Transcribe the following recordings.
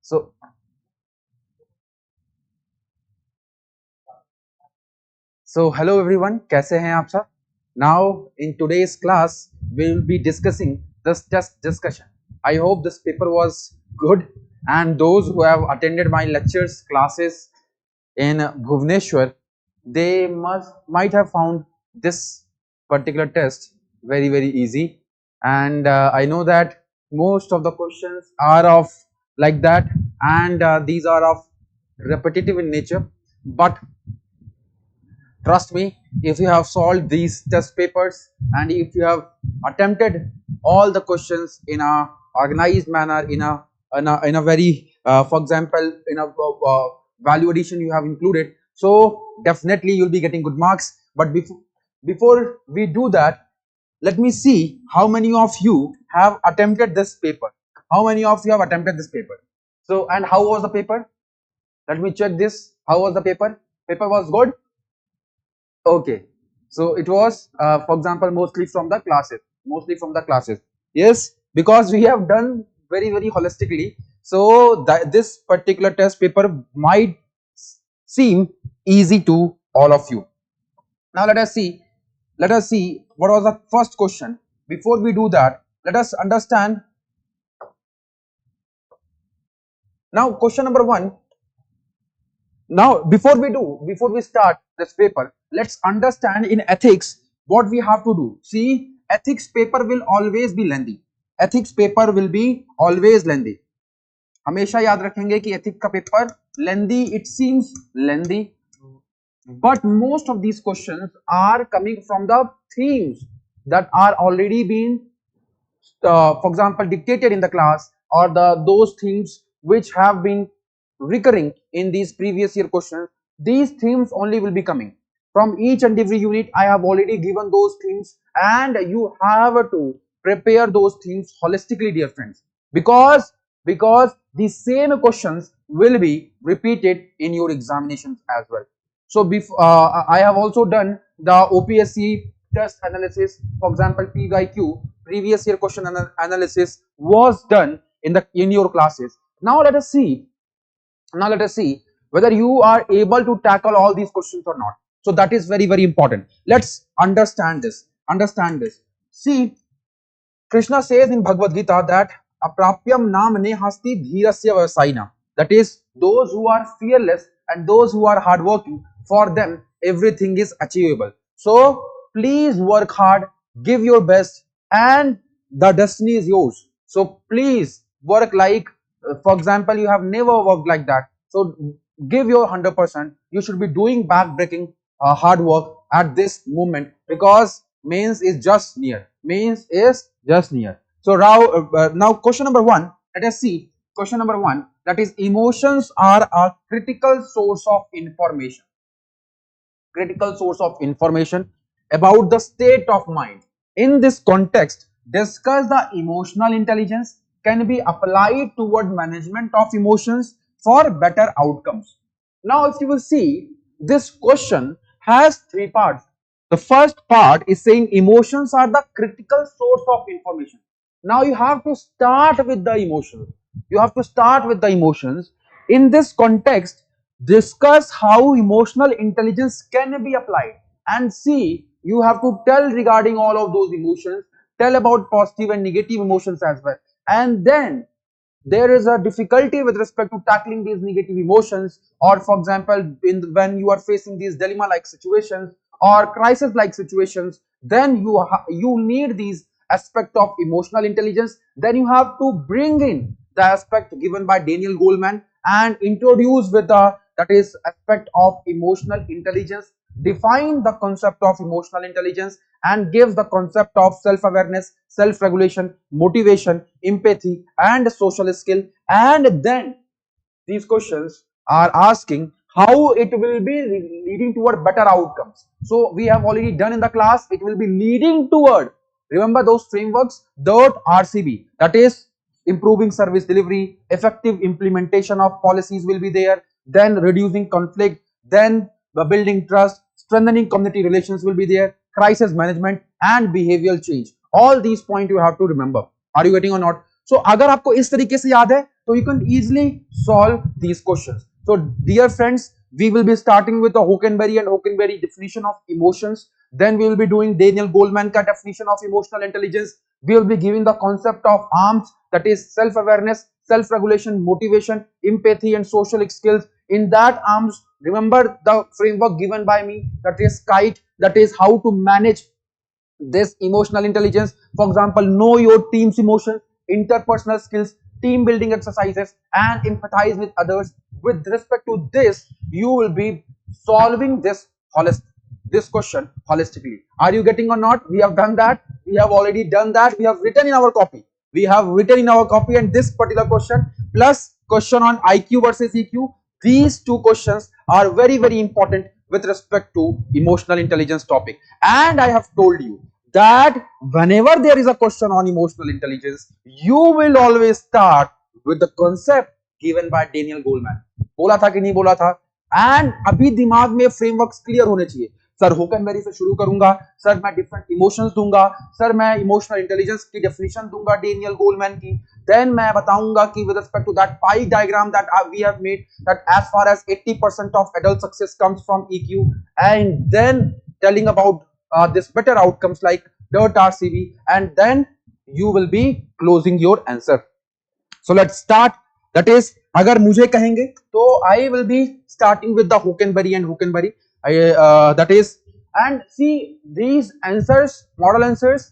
So, hello everyone, कैसे हैं आप सब? Now in today's class we will be discussing this test discussion. I hope this paper was good, and those who have attended my lectures classes in Bhubaneswar, they might have found this particular test very easy, and I know that most of the questions are of like that, and these are of repetitive in nature, but trust me, if you have solved these test papers and if you have attempted all the questions in a organized manner, in a very, for example, in a value addition you have included, so definitely you'll be getting good marks. But before we do that, let me see how many of you have attempted this paper. How many of you have attempted this paper? So, and how was the paper? Let me check this. How was the paper? Paper was good. Okay, so it was, for example, mostly from the classes. Yes, because we have done very holistically. So that this particular test paper might seem easy to all of you. Now let us see. Let us see what was the first question. Before we do that, let us understand. Now, question number one. Now, before we start this paper, let's understand in ethics what we have to do. See, ethics paper will always be lengthy. Ethics paper will be always lengthy. हमेशा याद रखेंगे कि ethics का paper lengthy, it seems lengthy, but most of these questions are coming from the themes that are already been, for example, dictated in the class, or those themes which have been recurring in these previous year questions. These themes only will be coming from each and every unit. I have already given those themes, and you have to prepare those themes holistically, dear friends, because the same questions will be repeated in your examinations as well. So I have also done the OPSC test analysis. For example, PYQ, previous year question analysis, was done in your classes. Now let us see whether you are able to tackle all these questions or not. So that is very important. Let's understand this. See, Krishna says in Bhagavad Gita that aprapyam nam nehasti dhirasya vasaina. That is, those who are fearless and those who are hardworking, for them everything is achievable. So please work hard, give your best, and the destiny is yours. So please work like, for example, you have never worked like that. So give your 100%. You should be doing back-breaking hard work at this moment, because mains is just near. So now question number one. Let us see question number one. That is, emotions are a critical source of information. Critical source of information about the state of mind. In this context, discuss the emotional intelligence can be applied toward management of emotions for better outcomes. Now, if you will see, this question has three parts. The first part is saying emotions are the critical source of information. Now you have to start with the emotions. In this context, discuss how emotional intelligence can be applied, and see, you have to tell regarding all of those emotions, tell about positive and negative emotions as well, and then there is a difficulty with respect to tackling these negative emotions, or for example, when you are facing these dilemma like situations or crisis like situations, then you need these aspect of emotional intelligence. Then you have to bring in the aspect given by Daniel Goleman and introduce with the, that is, aspect of emotional intelligence, define the concept of emotional intelligence, and gives the concept of self-awareness, self-regulation, motivation, empathy, and social skill. And then these questions are asking how it will be leading toward better outcomes. So we have already done in the class, it will be leading toward, remember those frameworks, .RCB, that is, improving service delivery, effective implementation of policies will be there, then reducing conflict, then building trust, strengthening community relations will be there, crisis management, and behavioral change. All these points you have to remember. Are you getting or not? So अगर आपको इस तरीके से याद है, so you can easily solve these questions. So dear friends, we will be starting with the Hockenberry and Hockenberry definition of emotions. Then we will be doing Daniel Goleman ka definition of emotional intelligence. We will be giving the concept of arms, that is self-awareness, self-regulation, motivation, empathy, and social skills. In that arms, remember the framework given by me, that is kite, that is how to manage this emotional intelligence. For example, know your team's emotions, interpersonal skills, team building exercises, and empathize with others. With respect to this, you will be solving this question holistically. Are you getting or not? We have done that. We have already done that. We have written in our copy. And this particular question plus question on IQ versus EQ. These two questions are very, very important with respect to emotional intelligence topic. And I have told you that whenever there is a question on emotional intelligence, you will always start with the concept given by Daniel Goleman. बोला था कि नहीं बोला था? And अभी दिमाग में frameworks clear होने चाहिए. सर होकनबेरी से शुरू करूंगा, सर मैं डिफरेंट इमोशंस दूंगा, सर मैं इमोशनल इंटेलिजेंस की डेफिनेशन दूंगा डेनियल गोलमैन की, देन मैं बताऊंगा कि with respect to that pie diagram that we have made, that as far as 80% of adult success comes from EQ, and then telling about this better outcomes like DIRT RCB, and then you will be closing your answer. So let's start. That is, अगर मुझे कहेंगे तो I will be starting with the Hockenberry and Hockenberry. That is, and see, these answers, model answers,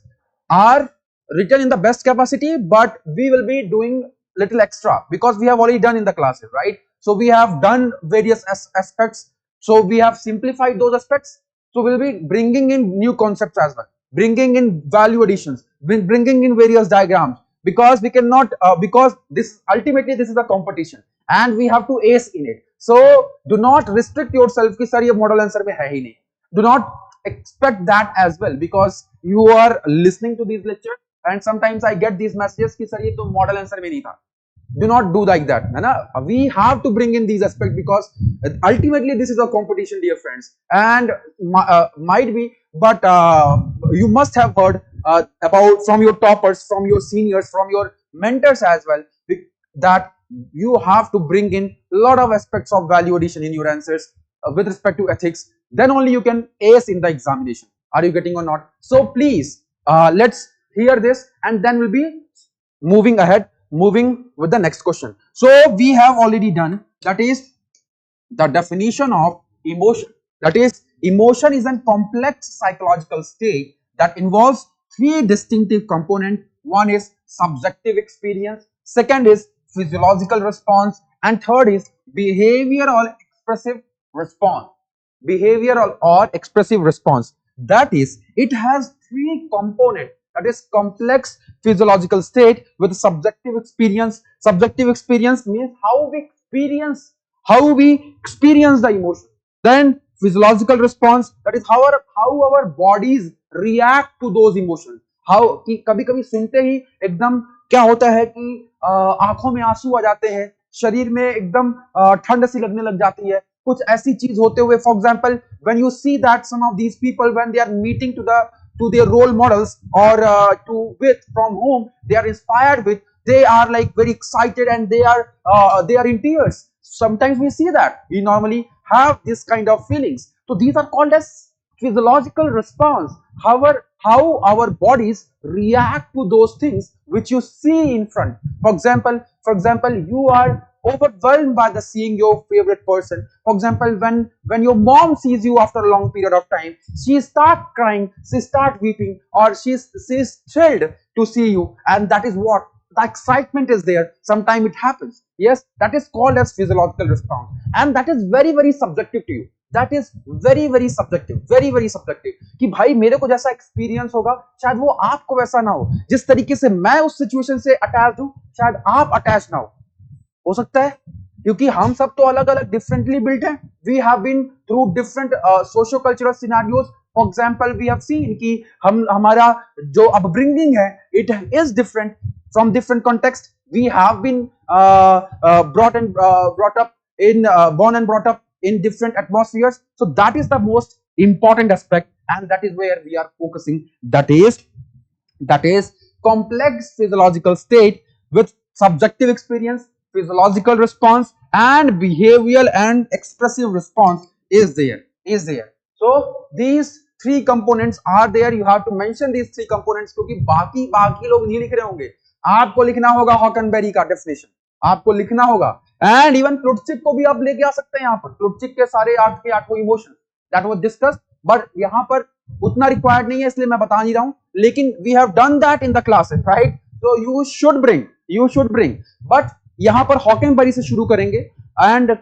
are written in the best capacity, but we will be doing little extra because we have already done in the classes, right? So we have done various aspects. So we have simplified those aspects. So we'll be bringing in new concepts as well, bringing in value additions, bringing in various diagrams, because we cannot, because this ultimately this is a competition and we have to ace in it. So do not restrict yourself कि sir ये model answer में है ही नहीं. Do not expect that as well, because you are listening to these lectures and sometimes I get these messages कि sir ये तो model answer में नहीं था. Do not do like that, है ना? We have to bring in these aspects because ultimately this is a competition, dear friends, and might be, but you must have heard about from your toppers, from your seniors, from your mentors as well, that you have to bring in a lot of aspects of value addition in your answers with respect to ethics. Then only you can ace in the examination. Are you getting or not? So please let's hear this and then we'll be moving ahead, moving with the next question. So we have already done, that is the definition of emotion. That is, emotion is a complex psychological state that involves three distinctive components. One is subjective experience, second is physiological response, and third is behavioral or expressive response. Behavioral or expressive response. That is, it has three components. That is complex physiological state with subjective experience. Subjective experience means how we experience the emotion. Then physiological response, that is how our bodies react to those emotions. How कि कभी-कभी सुनते ही एकदम क्या होता है कि आंखों में आंसू आ जाते हैं, शरीर में एकदम ठंड सी लगने लग जाती है, कुछ ऐसी चीज होते हुए. For example, when you see that some of these people, when they are meeting to their role models or from whom they are inspired with, they are like very excited and they are in tears. Sometimes we see that we normally have this kind of feelings. So these are called as physiological response. However, how our bodies react to those things which you see in front. For example, you are overwhelmed by the seeing your favorite person. For example, when your mom sees you after a long period of time, she starts crying, she starts weeping, or she's thrilled to see you, and that is what the excitement is there. Sometimes it happens. Yes, that is called as physiological response, and that is very, very subjective to you. That is very, very subjective, very, very subjective. कि भाई मेरे को जैसा experience होगा शायद वो आपको वैसा ना हो. जिस तरीके से मैं उस सिचुएशन से अटैच हूं शायद आप अटैच ना हो सकता है, क्योंकि हम सब तो अलग अलग डिफरेंटली बिल्ट हैं. We have been through different socio cultural scenarios. For example, we have seen कि हमारा जो अपब्रिंगिंग है it is different from different context. We have been brought up born and brought up in different atmospheres. So that is the most important aspect, and that is where we are focusing. That is complex physiological state with subjective experience, physiological response, and behavioral and expressive response is there. So these three components are there. You have to mention these three components क्योंकि बाकी लोग नहीं लिख रहे होंगे, आपको लिखना होगा हॉकनबेरी का डेफिनेशन, आपको लिखना होगा। एंड इवन प्लुटचिक को भी आप लेके आ सकते हैं यहाँ पर, प्लुटचिक के सारे 8 के 8 emotion that was discussed, but यहाँ पर उतना रिक्वायर्ड नहीं है इसलिए मैं बता नहीं रहा हूं, लेकिन we have done that in the classes, right? So you should bring, but यहाँ पर हॉकनबेरी से शुरू करेंगे। And as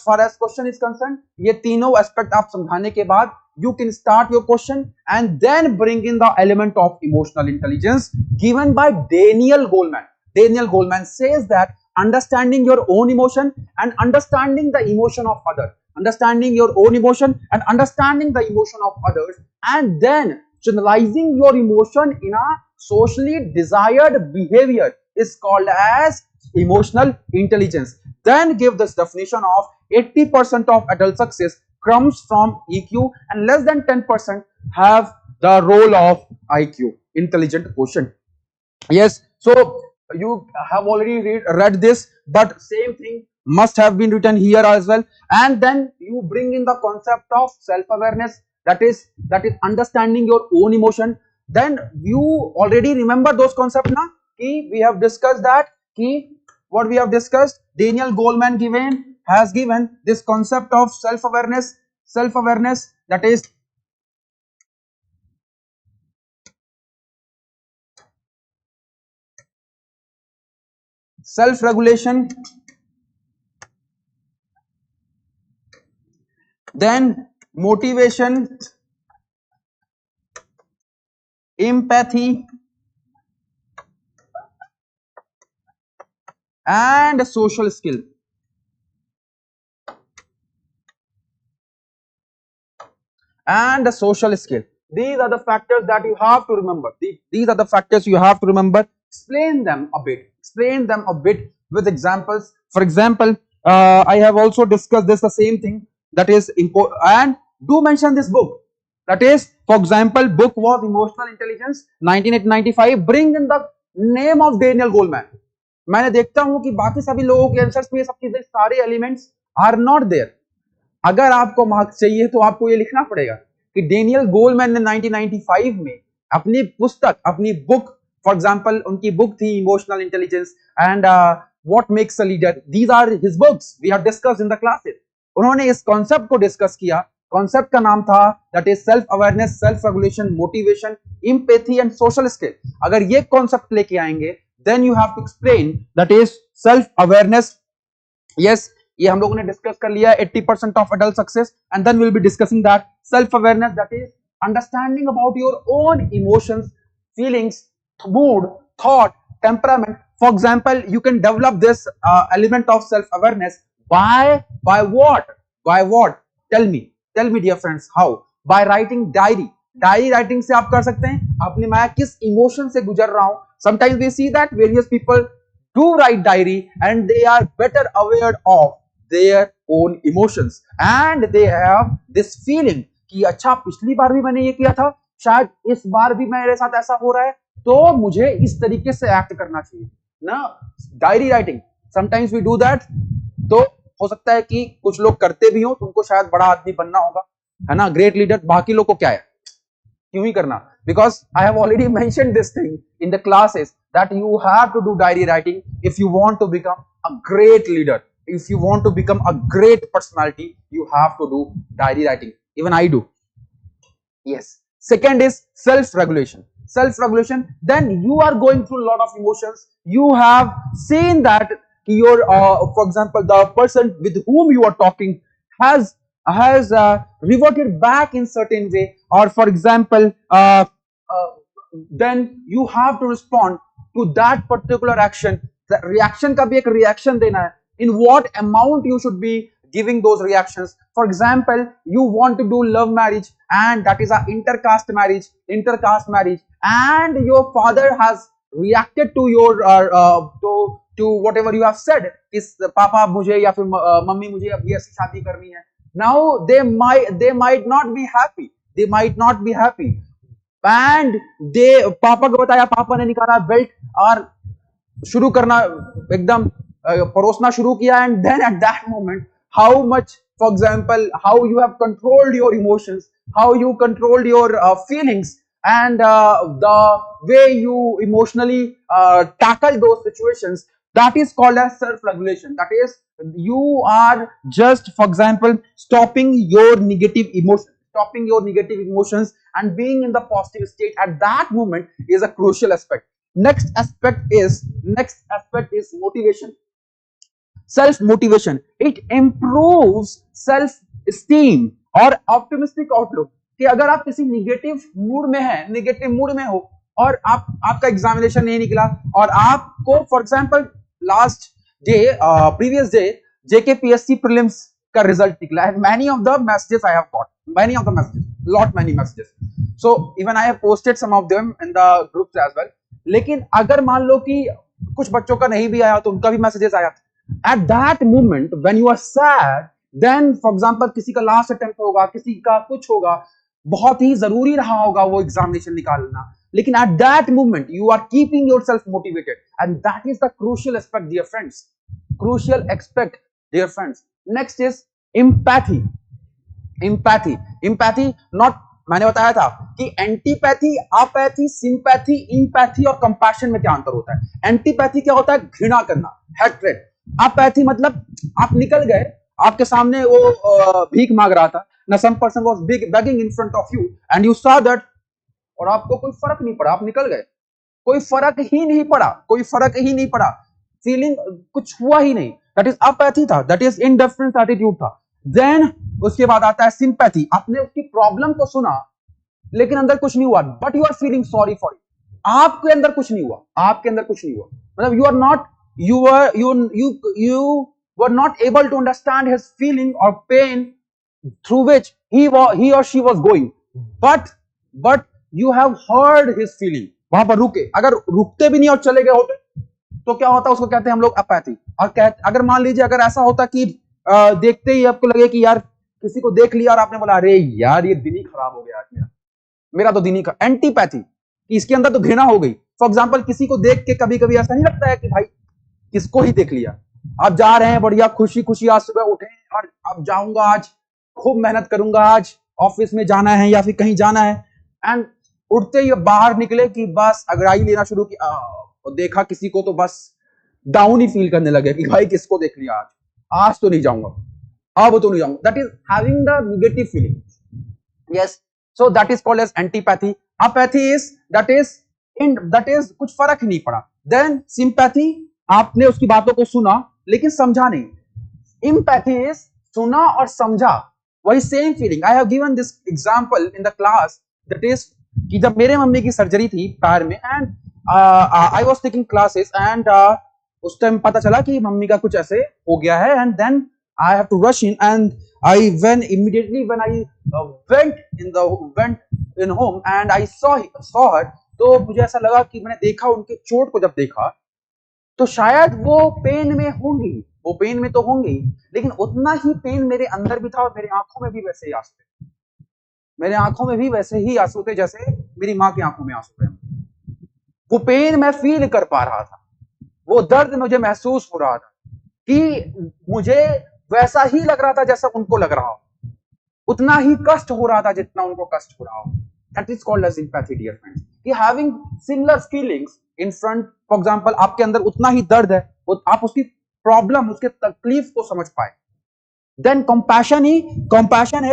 far as question is concern, ये तीनों एस्पेक्ट आप समझाने के बाद you can start your question and then bring in the element of emotional intelligence given by Daniel Goleman. Daniel Goleman says that understanding your own emotion and understanding the emotion of others, understanding your own emotion and understanding the emotion of others, and then generalizing your emotion in a socially desired behavior is called as emotional intelligence. Then give this definition of 80% of adult success comes from EQ and less than 10% have the role of IQ, intelligent quotient. Yes, so you have already read this, but same thing must have been written here as well. And then you bring in the concept of self-awareness, that is understanding your own emotion. Then you already remember those concepts na, ki we have discussed that, ki what we have discussed, Daniel Goleman has given this concept of self-awareness, that is self-regulation, then motivation, empathy, and social skill. And the social skill. These are the factors that you have to remember. These are the factors you have to remember. Explain them a bit with examples. For example, I have also discussed this, the same thing, that is important, and do mention this book. That is, for example, book was Emotional Intelligence 1995. Bring in the name of Daniel Goleman. मैंने देखता हूं कि बाकी सभी लोगों के answers में ये सब चीजें, सारे एलिमेंट्स आर नॉट देयर। अगर आपको मार्क्स चाहिए तो आपको ये लिखना पड़ेगा कि डेनियल गोलमैन ने 1995 में अपनी पुस्तक, अपनी बुक, फॉर एग्जांपल उनकी बुक थी emotional intelligence and what makes a leader, these are his books, we have discussed in the classes. उन्होंने इस कॉन्सेप्ट को डिस्कस किया, कॉन्सेप्ट का नाम था that is self awareness, self regulation, motivation, empathy and social skill. अगर ये concept लेके आएंगे then you have to explain that is self awareness. Yes, ये हम लोगों ने डिस्कस कर लिया 80% of adult success, and then will be discussing that self awareness, that is understanding about your own emotions, feelings, mood, thought, temperament. For example, you can develop this element of self awareness by what? Tell me dear friends, how? By writing diary writing से आप कर सकते हैं अपने मैं किस emotion से गुजर रहा हूं. Sometimes we see that various people do write diary and they are better aware of their own emotions and they have this feeling कि अच्छा पिछली बार भी मैंने ये किया था, शायद इस बार भी मेरे साथ ऐसा हो रहा है, तो मुझे इस तरीके से एक्ट करना चाहिए ना. Diary writing sometimes we do that. तो हो सकता है कि कुछ लोग करते भी हो, तुमको शायद बड़ा आदमी बनना होगा, है ना, ग्रेट लीडर. बाकी लोग को क्या है, क्यों ही करना, because I have already mentioned this thing in the classes that you have to do diary writing if you want to become a great leader. If you want to become a great personality, you have to do diary writing. Even I do. Yes. Second is self-regulation. Self-regulation. Then you are going through a lot of emotions. You have seen that your, for example, the person with whom you are talking has reverted back in certain way, or for example, then you have to respond to that particular action. The reaction का भी एक reaction देना है. In what amount you should be giving those reactions. For example, you want to do love marriage and that is a intercaste marriage, and your father has reacted to your to whatever you have said. Is पापा मुझे या फिर mummy मुझे अभी ऐसी शादी करनी है. Now they might not be happy. And पापा को बताया, पापा ने निकाला बेल्ट और शुरू करना एकदम परोसना शुरू किया, and then at that moment how much, for example, how you have controlled your emotions, how you controlled your feelings, and the way you emotionally tackle those situations, that is called as self regulation. That is, you are just, for example, stopping your negative emotions and being in the positive state at that moment is a crucial aspect. Next aspect is motivation. Self motivation, it improves self esteem और optimistic outlook, कि अगर आप किसी negative mood में हो और आपका examination नहीं निकला और आपको, for example, last day, previous day JKPSC prelims का रिजल्ट निकला, and many of the messages I have got, many messages, so even I have posted some of them in the groups as well. लेकिन अगर मान लो कि कुछ बच्चों का नहीं भी आया तो उनका भी मैसेजेस आया, at that moment when you are sad, then for example किसी का लास्ट अटेम्प्ट होगा, किसी का कुछ होगा, बहुत ही जरूरी रहा होगा वो एग्जामिनेशन निकालना, लेकिन at that moment you are keeping yourself motivated, and that is the crucial aspect, dear friends. Next is empathy. Not, मैंने बताया था कि एंटीपैथी, अपैथी, सिंपैथी, इम्पैथी और कंपैशन में क्या अंतर होता है। एंटीपैथी क्या होता है? घृणा करना, हैट्रेड। अपैथी मतलब आप निकल गए, आपके सामने वो भीख मांग रहा था ना, some person was begging in front of you and you saw that, और आपको कोई फर्क नहीं पड़ा, आप निकल गए, कोई फर्क ही नहीं पड़ा, फीलिंग कुछ हुआ ही नहीं, दैट इज अपैथी था, दैट इज इनडिफरेंस एटीट्यूड था। देन उसके बाद आता है सिंपैथी, आपने उसकी प्रॉब्लम को सुना लेकिन अंदर कुछ नहीं हुआ, but you are feeling sorry for it, आपके अंदर कुछ नहीं हुआ, मतलब you were not able to understand his feeling or pain through which he or she was going, but you have heard his feeling, वहां पर रुके, अगर रुकते भी नहीं और चले गए होते तो क्या होता, उसको कहते हैं हम लोग अपैथी। और अगर मान लीजिए अगर ऐसा होता कि देखते ही आपको लगे कि यार किसी को देख लिया और आपने बोला अरे यार ये दिन ही खराब हो गया आज मेरा तो दिन ही खराब, एंटीपैथी, कि इसके अंदर तो घृणा हो गई। फॉर एग्जाम्पल, किसी को देख के कभी कभी ऐसा नहीं लगता है कि भाई किसको ही देख लिया, आप जा रहे हैं बढ़िया खुशी आज सुबह उठे और अब जाऊंगा, आज खूब मेहनत करूंगा, आज ऑफिस में जाना है या फिर कहीं जाना है, एंड उठते ही बाहर निकले कि बस अगड़ाई लेना शुरू की, और देखा किसी को तो बस डाउन ही फील करने लगे कि भाई किसको देख लिया, आज तो नहीं जाऊंगा, अब तो नहीं जाऊंगा, that is having the negative feeling. Yes, so that is called as antipathy. Apathy is that is कुछ फर्क ही नहीं पड़ा। देन सिंपैथी, आपने उसकी बातों को सुना लेकिन समझा नहीं। इम्पैथी इज सुना और समझा, वही same feeling. I have given this example in the class, that is कि जब मेरे मम्मी की सर्जरी थी पैर में, and I was taking classes, and उस टाइम पता चला कि मम्मी का कुछ ऐसे हो गया है, and then I have to rush in, and when I went in home and I saw her, तो मुझे ऐसा लगा कि मैंने देखा उनके चोट को, जब देखा तो शायद वो पेन में तो होंगी, लेकिन उतना ही पेन मेरे अंदर भी था और मेरे आंखों में भी वैसे ही आंसू थे जैसे मेरी माँ की आंखों में आंसू थे। वो पेन मैं फील कर पा रहा था, वो दर्द मुझे महसूस हो रहा था कि मुझे वैसा ही लग रहा था जैसा उनको लग रहा हो, उतना ही कष्ट हो रहा था जितना उनको कष्ट हो रहा हो। That is called as empathy, dear friends. कि having similar feelings in front, for example, आपके अंदर उतना ही दर्द है, आप उसकी प्रॉब्लम, उसके तकलीफ को समझ पाए। Then compassion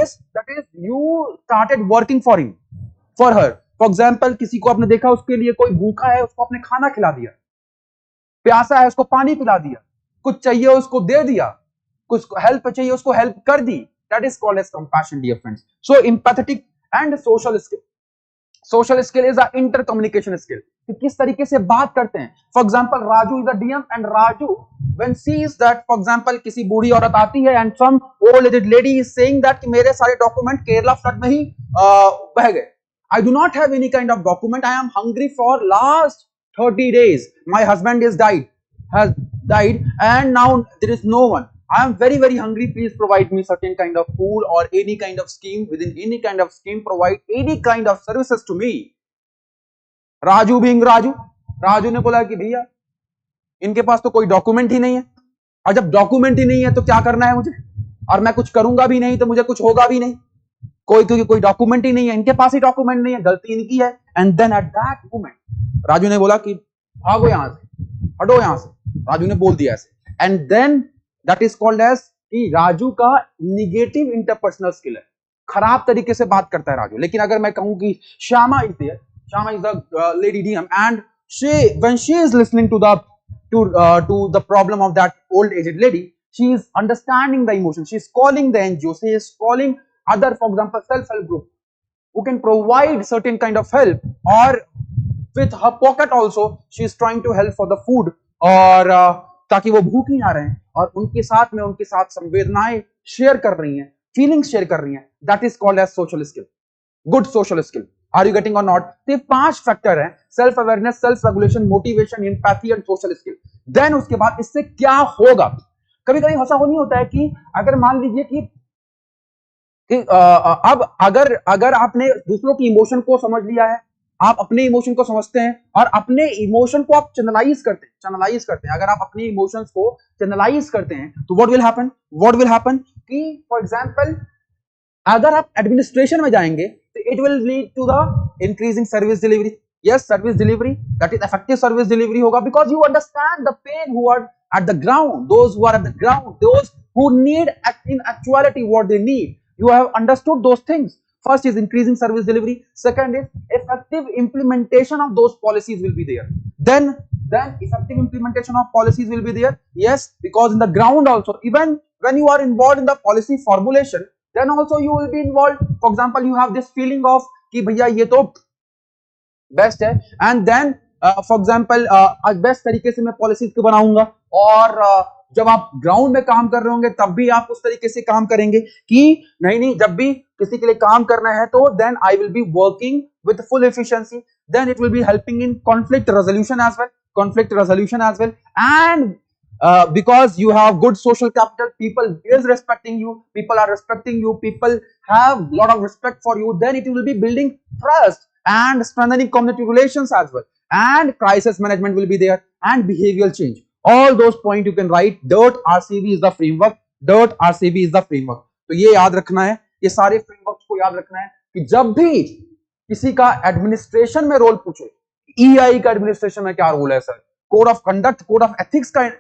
is that is you started working for him, for her. For example, किसी को आपने देखा, उसके लिए कोई भूखा है, उसको आपने खाना खिला दिया, प्यासा है उसको पानी पिला दिया, कुछ चाहिए उसको दे दिया, कुछ हेल्प चाहिए उसको हेल्प कर दी। That is called as compassion, dear friends. So empathetic and social skill. Social skill is a intercommunication skill. कि किस तरीके से बात करते हैं। For example, Raju is a DM, and Raju when sees that, for example, किसी बूढ़ी औरत आती है and some old aged lady is saying that कि मेरे सारे डॉक्यूमेंट केरला फ्लड में ही बह गए। I do not have any kind of document. I am hungry for last 30 days. My husband has died, and now there is no one. I am very, very hungry. Please provide me certain kind of food or any kind of scheme. Within any kind of scheme, provide any kind of services to me. Raju ने बोला कि भैया इनके पास तो कोई document ही नहीं है, और जब डॉक्यूमेंट ही नहीं है तो क्या करना है मुझे, और मैं कुछ करूंगा भी नहीं तो मुझे कुछ होगा भी नहीं, क्योंकि कोई डॉक्यूमेंट ही नहीं है, इनके पास ही डॉक्यूमेंट नहीं है, गलती इनकी है। And then at that moment Raju ने बोला कि भागो यहां से, हटो यहां से, राजू ने बोल दिया ऐसे। And then that is called as कि राजू का निगेटिव इंटरपर्सनल स्किल है, खराब तरीके से बात करता है राजू। लेकिन अगर मैं कहूं कि Shyama is there, Shyama is the lady DM, and when she is listening to the problem of that old aged lady, she is understanding the emotion, she is calling the NGO, she is calling other, for example, self-help group who can provide certain kind of help, or with her pocket also she is trying to help for the food, और ताकि वो भूख नहीं आ रहे हैं, और उनके साथ में उनके साथ संवेदनाएं शेयर कर रही हैं, फीलिंग्स शेयर कर रही हैं, that is called as social skill, good social skill. Are you getting और नॉट? तो ये 5 फैक्टर हैं, self awareness, self regulation, motivation, empathy and social skill. Then उसके बाद इससे क्या होगा, कभी कभी ऐसा नहीं होता है कि अगर मान लीजिए कि अब अगर आपने दूसरों की इमोशन को समझ लिया है, आप अपने इमोशन को समझते हैं और अपने इमोशन को आप चैनलाइज करते हैं, अगर आप अपने इमोशंस को चैनलाइज करते हैं तो व्हाट विल हैपन कि फॉर एग्जांपल अगर आप एडमिनिस्ट्रेशन में जाएंगे तो it will lead to the increasing service delivery. Yes, service delivery, that is effective service delivery होगा, because you understand the pain who are at the ground, those who are at the ground, those who need in actuality what they need, you have understood those things. First is increasing service delivery, second is effective implementation of those policies will be there, then effective implementation of policies will be there. Yes, because in the ground also, even when you are involved in the policy formulation, then also you will be involved. For example, you have this feeling of कि भैया ये तो best है, and then for example best तरीके से मैं policies को बनाऊंगा, और जब आप ग्राउंड में काम कर रहे होंगे तब भी आप उस तरीके से काम करेंगे कि नहीं, जब भी किसी के लिए काम करना है तो then I will be working with full efficiency, then it will be helping in conflict resolution as well, and because you have good social capital, people is respecting you, people are respecting you, people have lot of respect for you, then it will be building trust and strengthening community relations as well, and crisis management will be there, and behavioral change. All those points you can write. DIRT RCB is the framework. DIRT RCB is the framework. तो ये याद रखना है, ये सारे frameworks को याद रखना है कि जब भी किसी का एडमिनिस्ट्रेशन में रोल पूछे, EI का एडमिनिस्ट्रेशन में क्या रोल है sir, code of conduct, code of ethics का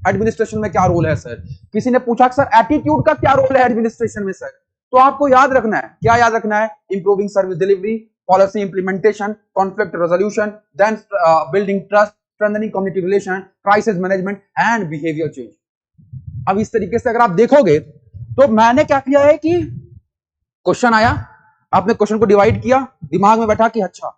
एडमिनिस्ट्रेशन में क्या रोल है सर, किसी ने पूछा सर एटीट्यूड का क्या रोल है एडमिनिस्ट्रेशन में सर, तो आपको याद रखना है, क्या याद रखना है? Improving service delivery, policy implementation, conflict resolution, then building trust, strengthening community relation, crisis management and behaviour change. अब इस तरीके से अगर आप देखोगे तो मैंने क्या किया है कि क्वेश्चन आया, आपने क्वेश्चन को डिवाइड किया, दिमाग में बैठा कि अच्छा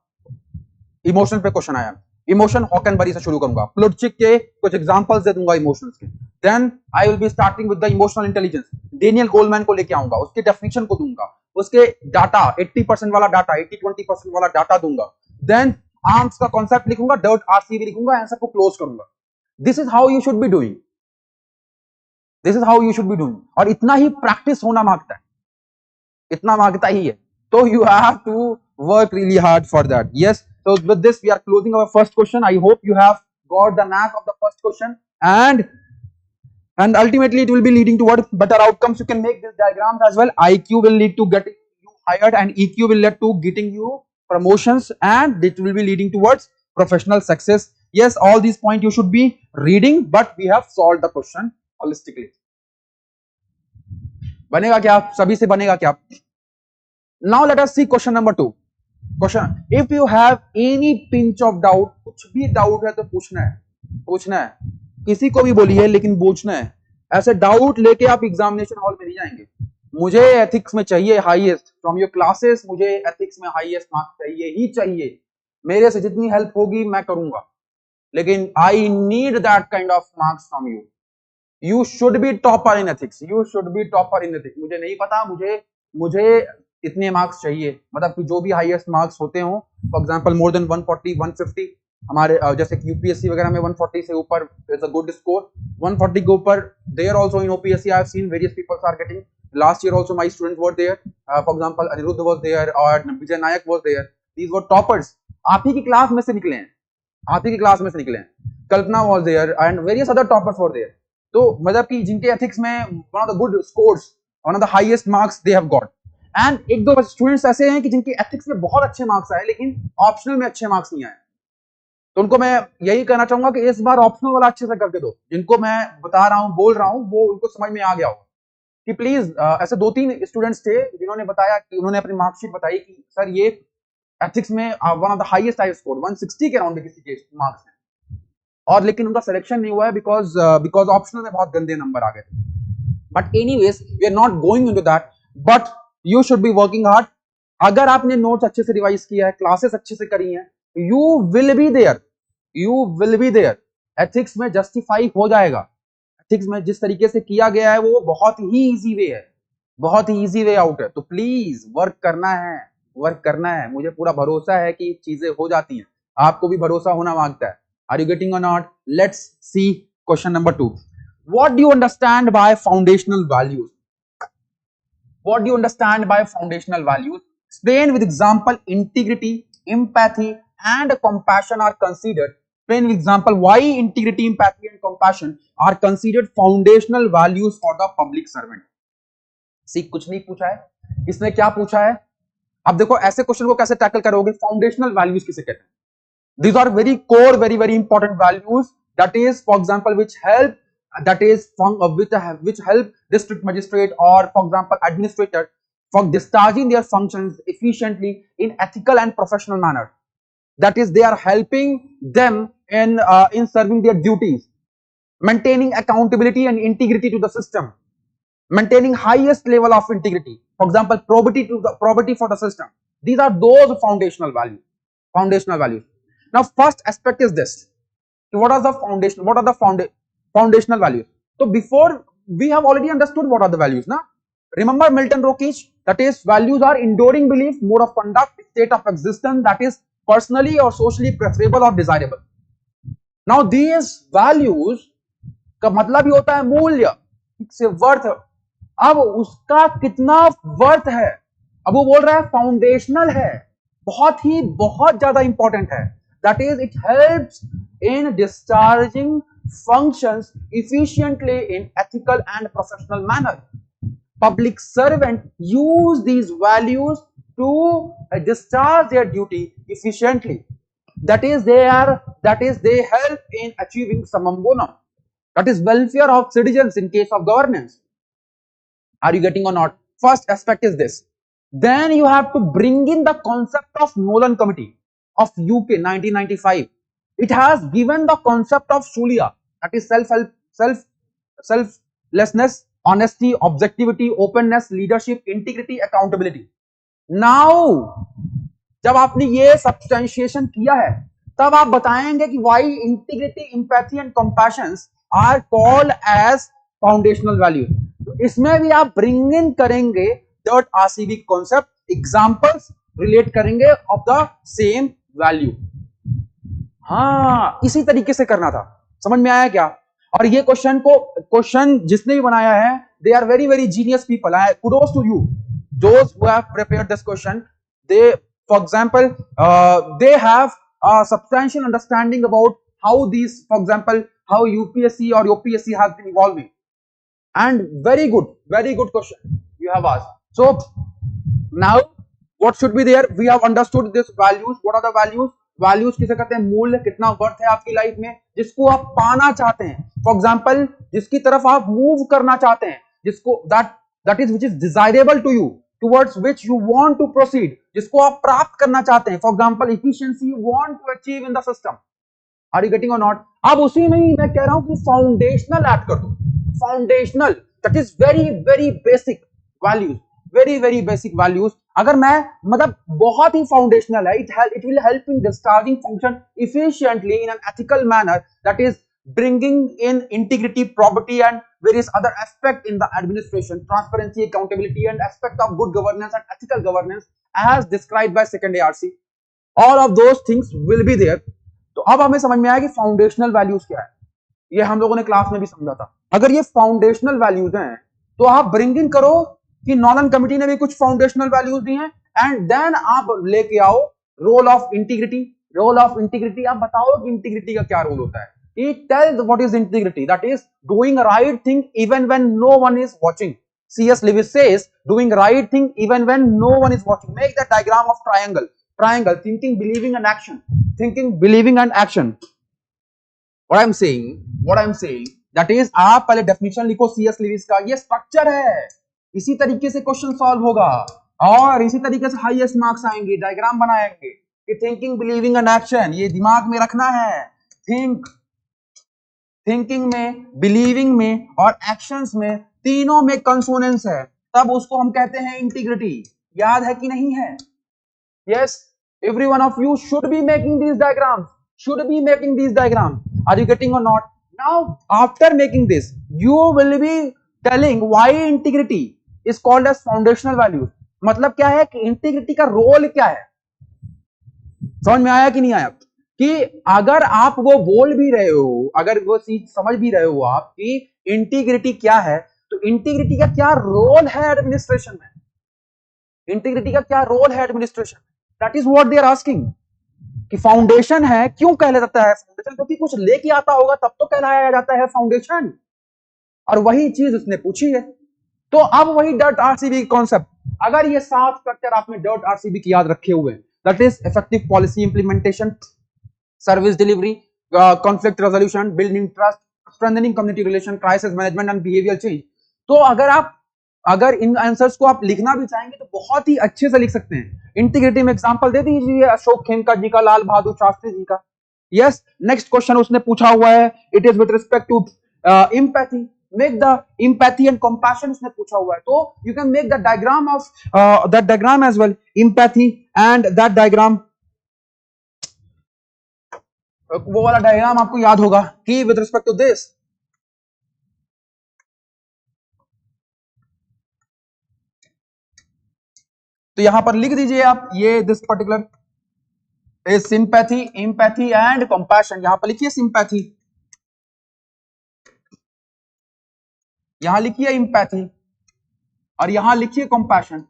इमोशन पे क्वेश्चन आया, इमोशन हॉकनबरी से शुरू करूंगा, प्लुटचिक के कुछ एग्जांपल्स दे दूंगा इमोशंस के, then I will be starting with the emotional intelligence, Daniel Goleman को लेके आऊंगा, उसके डेफिनेशन को दूंगा, उसके डाटा 80% वाला डाटा, 80-20% वाला डाटा दूंगा, देन आर्म्स का कॉन्सेप्ट लिखूंगा, DIRT RCB लिखूंगा, आंसर को क्लोज करूंगा। This is how you should be doing, this is how you should be doing, और इतना ही प्रैक्टिस होना मांगता है, इतना मांगता ही है, तो you have to work really hard for that. Yes, so with this we are closing our first question. I hope you have got the knack of the first question, and ultimately it will be leading toward better outcomes. You can make this diagrams as well. IQ will lead to getting you hired, and EQ will lead to getting you promotions, and it will be leading towards professional success. Yes, all these points you should be reading, but we have solved the question holistically. बनेगा क्या? सभी से बनेगा क्या? Now let us see question number 2. Question, if you have any pinch of doubt, कुछ भी doubt है तो पूछना है, किसी को भी बोलिए लेकिन पूछना है, ऐसे डाउट लेके आप एग्जामिनेशन हॉल में नहीं जाएंगे। मुझे एथिक्स में चाहिए हाईएस्ट फ्रॉम योर क्लासेस, मुझे एथिक्स में हाईएस्ट मार्क्स चाहिए ही चाहिए, मेरे से जितनी हेल्प होगी मैं करूंगा, लेकिन I need that kind of marks from you. You should B topper in ethics, you should B topper in ethics. मुझे नहीं पता, मुझे इतने मार्क्स चाहिए, मतलब कि जो भी हाईएस्ट मार्क्स होते हो, फॉर एग्जांपल मोर देन 140 150, हमारे जैसे कि यूपीएससी वगैरह में 140 से ऊपर इज अ गुड स्कोर, 140 के ऊपर there also in OPSC I have seen various peoples are getting, last year also my student were there, for example Anirudh was there और Vijay Nayak was there, these were toppers, आप ही की class में से निकले हैं, आप ही की क्लास में से निकले हैं, Kalpana was there and various other toppers were there. तो मतलब कि जिनके एथिक्स में one of the good scores, one of the highest marks they have got. And एक दो स्टूडेंट्स ऐसे हैं कि जिनके एथिक्स में बहुत अच्छे मार्क्स आए लेकिन ऑप्शनल में अच्छे मार्क्स नहीं आए, तो उनको मैं यही कहना चाहूंगा कि इस बार ऑप्शनल वाला अच्छे से करके दो। जिनको मैं बता रहा हूं, बोल रहा हूं, वो उनको समझ में आ गया होगा कि प्लीज ऐसे 2-3 स्टूडेंट्स थे जिन्होंने बताया कि उन्होंने अपनी मार्कशीट बताई कि सर ये एथिक्स में one of the highest I score 160 के अराउंड किसी के मार्क्स हैं, और लेकिन उनका सिलेक्शन नहीं हुआ है बिकॉज ऑप्शनल में बहुत गंदे नंबर आ गए थे। But anyways we are not going into that, but you should be working hard. अगर आपने नोट्स अच्छे से रिवाइज किया है, क्लासेस अच्छे से करी हैं, you will be there, you will be there. Ethics में जस्टिफाई हो जाएगा। एथिक्स में जिस तरीके से किया गया है वो बहुत ही इजी वे है, बहुत ही इजी वे आउट है। तो प्लीज वर्क करना है, वर्क करना है। मुझे पूरा भरोसा है कि चीजें हो जाती हैं, आपको भी भरोसा होना मांगता है। Are you getting or not? Let's see question number 2. What do you understand by foundational values? What do you understand by foundational values? Explain with example. Integrity, empathy, and compassion are considered. Explain with example why integrity, empathy, and compassion are considered foundational values for the public servant. See, कुछ नहीं पूछा है, इसने क्या पूछा है? अब देखो ऐसे क्वेश्चन को कैसे टैकल करोगे? फाउंडेशनल वैल्यूज किसे कहते हैं? These are very core, very, very important values. That is, for example, which help district magistrate or, for example, administrator for discharging their functions efficiently in ethical and professional manner. That is, they are helping them in serving their duties, maintaining accountability and integrity to the system, maintaining highest level of integrity. For example, probity for the system. These are those foundational values. Foundational values. Now, first aspect is this: what are the foundation? What are the foundational values? So, before we have already understood what are the values. Now, remember Milton Rockich. That is, values are enduring belief, mode of conduct, state of existence that is personally or socially preferable or desirable. Now, these values का मतलब ही होता है मूल्य, से worth. अब उसका कितना worth है? अब वो बोल रहा है फाउंडेशनल है, बहुत ज्यादा इंपॉर्टेंट है। That is, it helps in discharging functions efficiently in ethical and professional manner. Public servant use these values to discharge their duty efficiently. That is, they help in achieving summum bonum. That is welfare of citizens in case of governance. Are you getting or not? First aspect is this. Then you have to bring in the concept of Nolan Committee of UK 1995. It has given the concept of Shulia, that is selflessness, honesty, objectivity, openness, leadership, integrity, accountability. Now, जब आपने ये substantiation किया है, तब आप बताएंगे कि why integrity, empathy and compassion are called as foundational values. तो इसमें भी आप bring in करेंगे that RCB concept, examples relate करेंगे of the same value. हाँ, इसी तरीके से करना था। समझ में आया क्या? और ये क्वेश्चन जिसने भी बनाया है, they are very, very genius people. Kudos to you, those who have prepared this question. They, for example, they have a substantial understanding about how these, for example, how UPSC or OPSC has been evolving. And very good question you have asked. So now, what should be there? We have understood these values. What are the values? Values किसे कहते हैं? मूल्य, कितना worth है आपकी life में, जिसको आप पाना चाहते हैं। फॉर एग्जाम्पल, जिसकी तरफ आप मूव करना चाहते हैं, जिसको that is which is desirable to you, towards which you want to proceed, जिसको आप प्राप्त करना चाहते हैं। For example, efficiency you want to achieve in the system. Are you getting और नॉट? अब उसी में ही मैं कह रहा हूं कि फाउंडेशनल ऐड कर दो। Foundational, that is very very basic values, very very basic values. अगर मैं मतलब बहुत ही फाउंडेशनल है, it will help in discharging function efficiently in an ethical manner, that is bringing in integrity, probity and various other aspects in the administration, transparency, accountability and aspect of good governance and ethical governance as described by second ARC. All of those things will be there. तो अब हमें समझ में आया कि foundational values क्या है। ये हम लोगों ने क्लास में भी समझा था। अगर ये फाउंडेशनल वैल्यूज हैं तो आप ब्रिंग इन करो कि नॉलन कमिटी ने भी कुछ फाउंडेशनल वैल्यूज दी हैं, एंड देन आप लेके आओ role of integrity. Role of integrity, आप बताओ कि इंटीग्रिटी का क्या रोल होता है। It tells what is integrity. That is doing right thing even when no one is watching. C.S. Lewis says doing right thing even when no one is watching. Make the diagram of triangle. Triangle, thinking, believing and action. Thinking, believing and action. What I'm saying that is आप पहले definition लिखो C.S. Lewis का. ये structure है, इसी तरीके से question solve होगा और इसी तरीके से हाईएस्ट मार्क्स आएंगे. डायग्राम बनाएंगे कि थिंकिंग, बिलीविंग एंड एक्शन, ये दिमाग में रखना है. थिंकिंग में, बिलीविंग में और एक्शंस में, तीनों में कंसोनेंस है, तब उसको हम कहते हैं इंटीग्रिटी. याद है कि नहीं है? Yes, every one of you should be making these diagrams. Are you getting or not? Now after making this you will be telling why integrity is called as foundational values. मतलब क्या है कि integrity का role क्या है. समझ में आया कि नहीं आया? कि अगर आप वो बोल भी रहे हो, अगर वो चीज समझ भी रहे हो आप कि इंटीग्रिटी क्या है, तो इंटीग्रिटी का क्या रोल है एडमिनिस्ट्रेशन में. इंटीग्रिटी का क्या रोल है एडमिनिस्ट्रेशन में? That is what they are asking. कि फाउंडेशन है, क्यों कहला जाता है फाउंडेशन? क्योंकि कुछ लेके आता होगा तब तो कहलाया जाता है फाउंडेशन. और वही चीज उसने पूछी है. तो अब वही डॉट आरसीबी कॉन्सेप्ट, अगर ये 7 स्ट्रक्चर आपने डॉट आरसीबी की याद रखे हुए, that is effective policy implementation, service delivery, conflict resolution, building trust, strengthening community relation, crisis management and behaviour change. तो अगर इन आंसर्स को आप लिखना भी चाहेंगे तो बहुत ही अच्छे से लिख सकते हैं. इंटीग्रिटी में एग्जांपल दे दीजिए अशोक खेमका जी का, लाल बहादुर शास्त्री जी का. यस, नेक्स्ट क्वेश्चन उसने पूछा हुआ है, it is with respect to empathy. Make the empathy and compassion उसने पूछा हुआ है. तो you can make the diagram of that diagram as well, empathy and that diagram. वो वाला डायग्राम आपको याद होगा कि विद रिस्पेक्ट टू दिस, तो यहां पर लिख दीजिए आप ये this particular is sympathy, empathy and compassion. यहां पर लिखिए सिंपैथी, यहां लिखिए एम्पैथी और यहां लिखिए कंपैशन.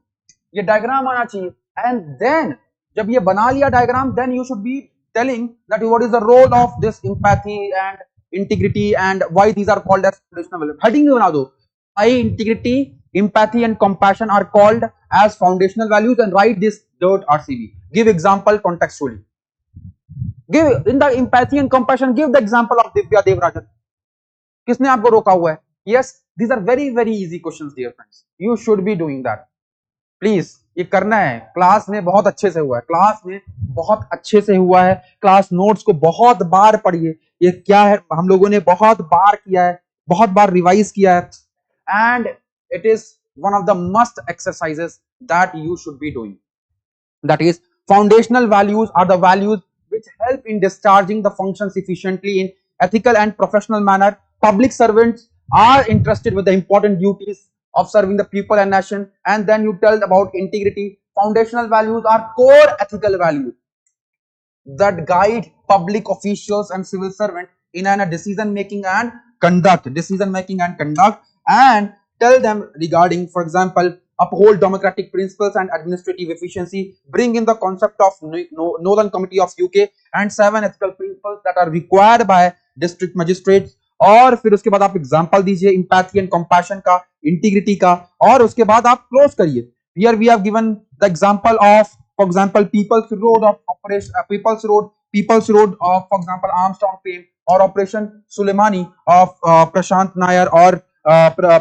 ये डायग्राम आना चाहिए. एंड देन जब ये बना लिया diagram, then you should be telling that what is the role of this empathy and integrity and why these are called as foundational values. Heading बना दो, I integrity, empathy and compassion are called as foundational values, and write this .rcb. Give example contextually. Give in the empathy and compassion, give the example of Divya Devarajan. किसने आपको रोका हुआ है? Yes, these are very easy questions dear friends. You should be doing that. Please, ये करना है. Class में बहुत अच्छे से हुआ है, क्लास में बहुत अच्छे से हुआ है. क्लास नोट्स को बहुत बार पढ़िए. ये क्या है, हम लोगों ने बहुत बार किया है, बहुत बार रिवाइज किया है. And it is one of the must exercises that you should be doing. That is, foundational values are the values which help in discharging the functions efficiently in ethical and professional manner. Public servants are entrusted with the important duties of serving the people and nation. And then you tell about integrity. Foundational values are core ethical values that guide public officials and civil servants in a decision making and conduct. And tell them regarding, for example, uphold democratic principles and administrative efficiency, bring in the concept of Nolan Committee of UK, and 7 ethical principles that are required by district magistrates. और फिर उसके बाद आप example दीजिए empathy and compassion का, integrity का, और उसके बाद आप क्लोज करिए. Here we have given the example of, for example, People's Road of operation, People's Road of, for example, Armstrong fame, or Operation Suleimani of Prashant Nair, or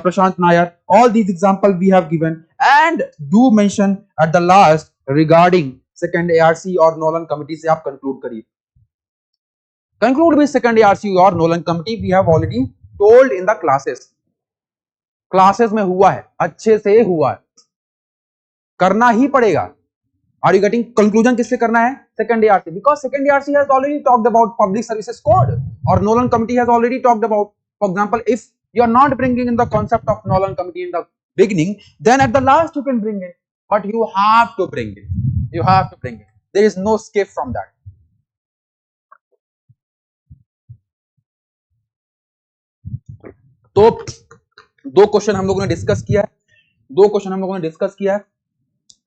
Prashant Nair. All these examples we have given, and do mention at the last regarding second ARC or Nolan Committee. से आप conclude करिए. Conclude with second ARC or Nolan Committee. We have already told in the classes. Classes में हुआ है, अच्छे से हुआ है, करना ही पड़ेगा. Are you getting? Conclusion किससे करना है? Second ARC, because second ARC has already talked about Public Services Code, or Nolan Committee has already talked about. For example, if you are not bringing in the concept of Nolan Committee in the beginning, then at the last you can bring it, but you have to bring it. There is no escape from that. तो 2 question हम लोगों ने discuss किया है.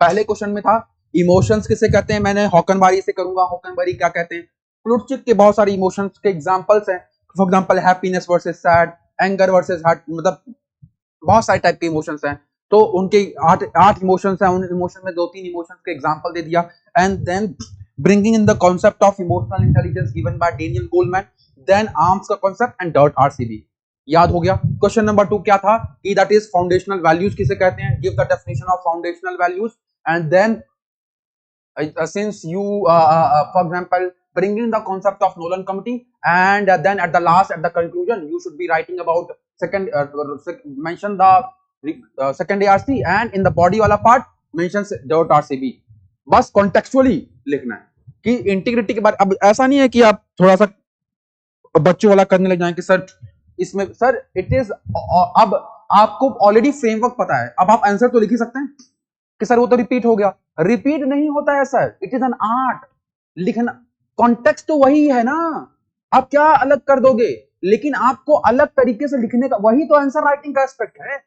पहले question में था emotions किसे कहते हैं, मैंने हॉकनबारी से करूंगा. हॉकनबारी क्या कहते हैं? प्लूटचिक के बहुत सारे इमोशंस के एग्जांपल्स हैं. For example happiness versus sad, anger versus hurt, मतलब बहुत सारे टाइप के इमोशंस हैं, तो उनके आठ इमोशंस हैं, उन इमोशन में 2-3 इमोशंस के एग्जांपल दे दिया, and then bringing in the concept of emotional intelligence given by Daniel Goleman, then ARMS का concept and DIRT RCB याद हो गया। क्वेश्चन नंबर 2 क्या था कि दैट इज फाउंडेशनल वैल्यूज किसे कहते हैं, give the definition of foundational values, and then since you for example bringing the concept of Nolan committee, and then at the last, at the conclusion, you should be writing about second mention the second ARC, and in the body वाला part mentions DIRT RCB। बस contextually लिखना है कि integrity के बारे। अब ऐसा नहीं है कि आप थोड़ा सा बच्चों वाला करने लग जाएं कि सर इसमें, सर इट इज, अब आपको ऑलरेडी फ्रेमवर्क पता है, अब आप आंसर तो लिख ही सकते हैं कि सर वो तो रिपीट हो गया। रिपीट नहीं होता है sir, it is an art. लिखना, कॉन्टेक्स्ट तो वही है ना, आप क्या अलग कर दोगे, लेकिन आपको अलग तरीके से लिखने का, वही तो आंसर राइटिंग का एस्पेक्ट है।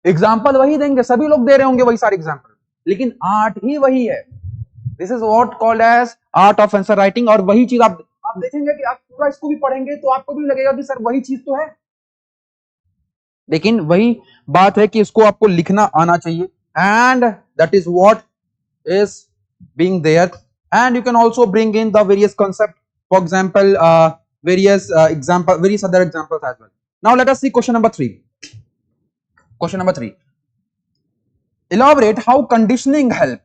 एग्जाम्पल वही देंगे, सभी लोग दे रहे होंगे वही सारे एग्जाम्पल, लेकिन आर्ट ही वही है। This is what called as art of answer writing. और वही चीज आप देखेंगे कि आप पूरा इसको भी पढ़ेंगे तो आपको भी लगेगा कि सर वही चीज तो है, लेकिन वही बात है कि इसको आपको लिखना आना चाहिए, and that is what is being there. And you can also bring in the various concept, for example various other examples as well. Now let us see question number 3. Question number 3, elaborate how conditioning help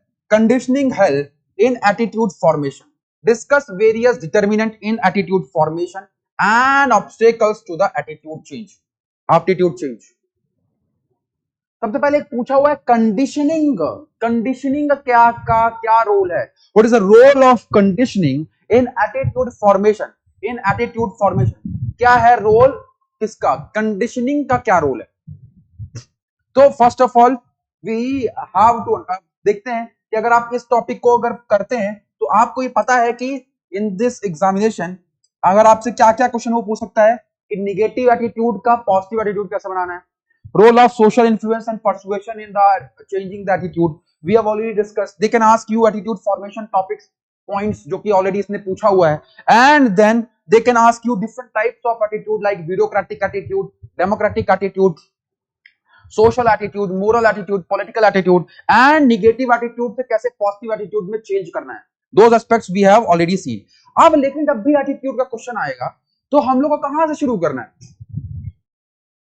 in attitude formation. Discuss various determinant in attitude formation and obstacles to the aptitude change. सबसे पहले एक पूछा हुआ है conditioning. Conditioning का क्या role है? What is the role of conditioning in attitude formation? In attitude formation क्या है रोल किसका? कंडीशनिंग का क्या रोल है? तो first of all we have to, देखते हैं कि अगर आप इस टॉपिक को अगर करते हैं तो आपको ये पता है कि इन दिस एग्जामिनेशन अगर आपसे क्या क्या क्वेश्चन वो पूछ सकता है कि निगेटिव एटीट्यूड का पॉजिटिव एटीट्यूड कैसे बनाना है, role of social influence and persuasion in the changing the attitude, we have already discussed. They can ask you attitude formation topics points जो कि ऑलरेडी इसने पूछा हुआ है, and then they can ask you different types of attitude like bureaucratic attitude, democratic attitude, social attitude, moral attitude, political attitude, and negative attitude से कैसे positive attitude में change करना है। Those aspects we have already seen. अब लेकिन जब भी attitude का क्वेश्चन आएगा तो हम लोग को कहां से शुरू करना है?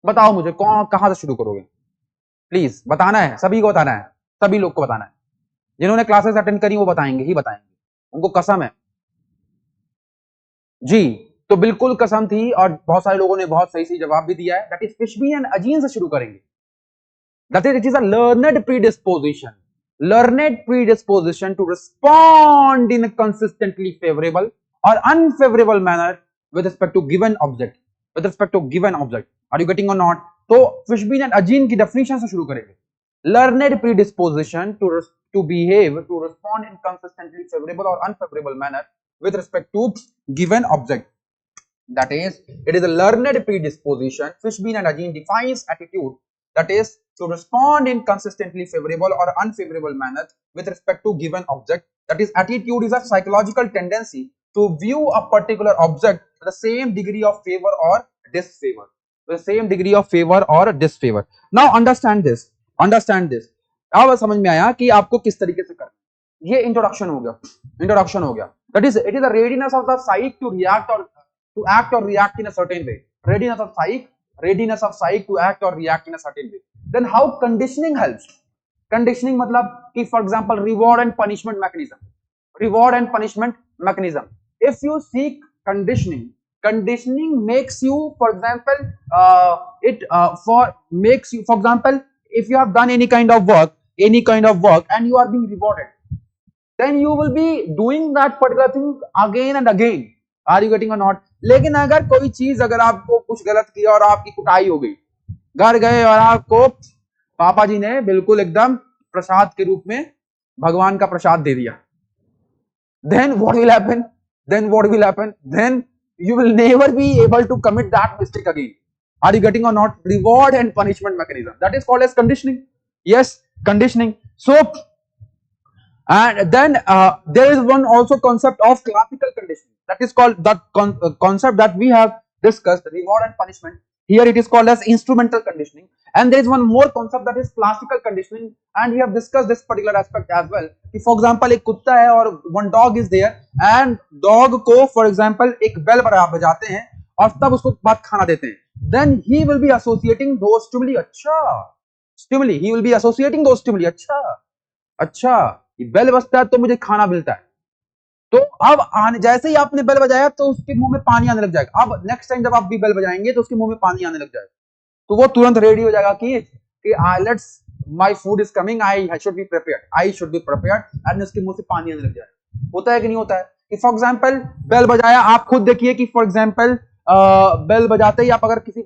बताओ मुझे, कहां से शुरू करोगे? प्लीज बताना है, सभी को बताना है, सभी लोग को बताना है। जिन्होंने क्लासेस अटेंड करी वो बताएंगे ही बताएंगे, उनको कसम है जी। तो बिल्कुल कसम थी, और बहुत सारे लोगों ने बहुत सही सही जवाब भी दिया है। दैट इज फिशबीन एंड अजीन से शुरू करेंगे। That is, it is a learned predisposition to respond in a consistently favorable or unfavorable manner with respect to given object. Are you getting or not? तो Fishbein and Ajeen की definition से शुरू करेंगे। Learned predisposition to behave, to respond in consistently favorable or unfavorable manner with respect to given object. That is, it is a learned predisposition. Fishbein and Ajeen defines attitude, that is, to respond in consistently favorable or unfavorable manner with respect to given object. That is, attitude is a psychological tendency to view a particular object with the same degree of favor or disfavor. Now understand this. अब समझ में आया कि आपको किस तरीके से करना। ये इंट्रोडक्शन हो गया। That is, it is a readiness of the psyche to act or react in a certain way. Readiness of psyche to act or react in a certain way. Then how conditioning helps? Conditioning मतलब कि for example reward and punishment mechanism. If you seek conditioning makes you, for example, for example, if you have done any kind of work and you are being rewarded, then you will be doing that particular thing again and again. Are you getting or not? लेकिन अगर कोई चीज, अगर आपको कुछ गलत किया और आपकी कुटाई हो गई, घर गए और आपको पापा जी ने बिल्कुल एकदम प्रसाद के रूप में भगवान का प्रसाद दे दिया, then what will happen? Then you will never be able to commit that mistake again. Are you getting or not? Reward and punishment mechanism, that is called as conditioning. Yes, conditioning. So And then there is one also concept of classical conditioning, that is called that concept that we have discussed, reward and punishment. Here it is called as instrumental conditioning. And there is one more concept, that is classical conditioning, and we have discussed this particular aspect as well. If for example एक कुत्ता है और one dog is there and dog को for example एक bell बजाते हैं और तब उसको बाद खाना देते हैं, then he will be associating those stimuli. अच्छा stimuli, he will be associating those stimuli. अच्छा अच्छा बेल बजता है तो मुझे खाना मिलता है, तो अब आने जैसे ही आपने बेल बजाया तो उसके मुंह में पानी आने लग जाएगा. अब नेक्स्ट टाइम जब आप भी बेल बजाएंगे तो उसके मुंह में पानी आने लग जाएगा, तो वो तुरंत रेडी हो जाएगा कि let's my food is coming, I should be prepared, and उसके मुंह से पानी आने लग जाएगा. होता है कि नहीं होता है? कि फॉर एग्जांपल बेल बजाया, आप खुद देखिए कि फॉर एग्जांपल बेल बजाते ही आप अगर किसी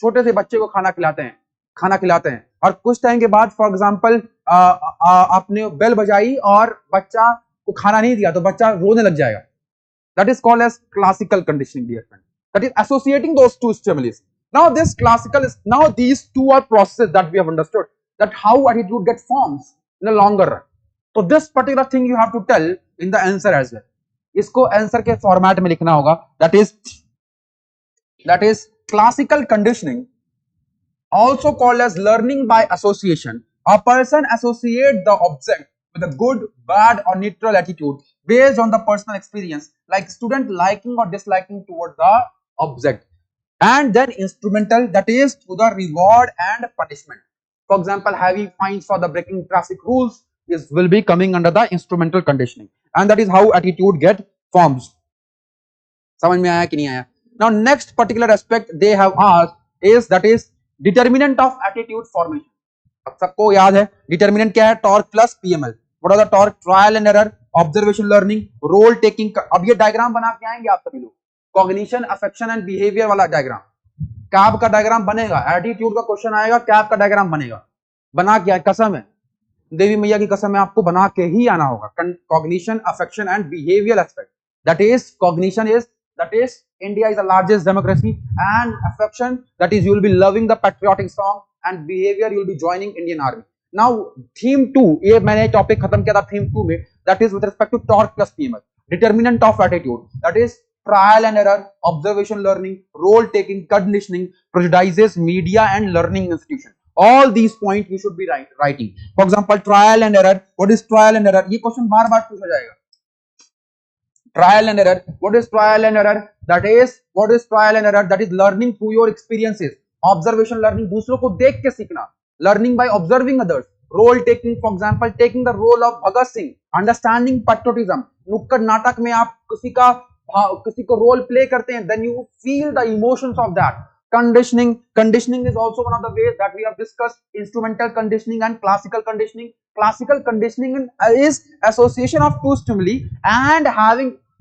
छोटे से बच्चे को खाना खिलाते हैं और कुछ टाइम के बाद फॉर एग्जांपल आपने बेल बजाई और बच्चा को खाना नहीं दिया तो बच्चा रोने लग जाएगा. That is called as classical conditioning, dear friend. That is associating those two stimuli. Now these two are processes that we have understood, that how attitude get forms in the longer run. So this particular thing you have to tell in the answer as well. इसको answer के format में लिखना होगा. That is classical conditioning, also called as learning by association. A person associates the object with a good, bad or neutral attitude based on the personal experience, like student liking or disliking towards the object. And then instrumental, that is to the reward and punishment. For example, heavy fines for the breaking traffic rules will be coming under the instrumental conditioning, and that is how attitude get forms. समझ में आया कि नहीं आया? Now next particular aspect they have asked is, that is determinant of attitude formation. अब सबको याद है डिटर्मिनेंट क्या है? Torque plus PML. What are the torque? Trial and error, observation learning, role taking. अब ये डायग्राम बना के आएंगे आप सभी लोग, कॉग्निशन, अफेक्शन एंड बिहेवियर वाला डायग्राम. कैब का डायग्राम बनेगा, एटीट्यूड का क्वेश्चन आएगा, कैब का डायग्राम बनेगा. बना के कसम है, देवी मैया की कसम है, आपको बना के ही आना होगा. Cognition, affection and behaviour aspect. That is cognition is, that is India is the largest democracy, and affection, that is you will be loving the patriotic song, and behavior you will be joining Indian Army. Now theme 2, ये मैंने topic खत्म किया था theme 2 में, that is with respect to torque plus PML. Determinant of attitude, that is trial and error, observation learning, role taking, conditioning, prejudices, media and learning institution. All these points you should be writing. For example, trial and error. What is trial and error? ये question बार बार पूछा जाएगा. Trial and error. What is trial and error? That is, what is trial and error? That is learning through your experiences. Observation learning, दूसरों को देख के सीखना. Learning by observing others. Role taking, for example, taking the role of Bhagat Singh. Understanding patriotism. नुक्कड़ नाटक में आप किसी को रोल प्ले करते हैं, then you feel the emotions of that. Conditioning is also one of the ways that we have discussed. Instrumental conditioning and classical conditioning. Classical conditioning is association of two stimuli and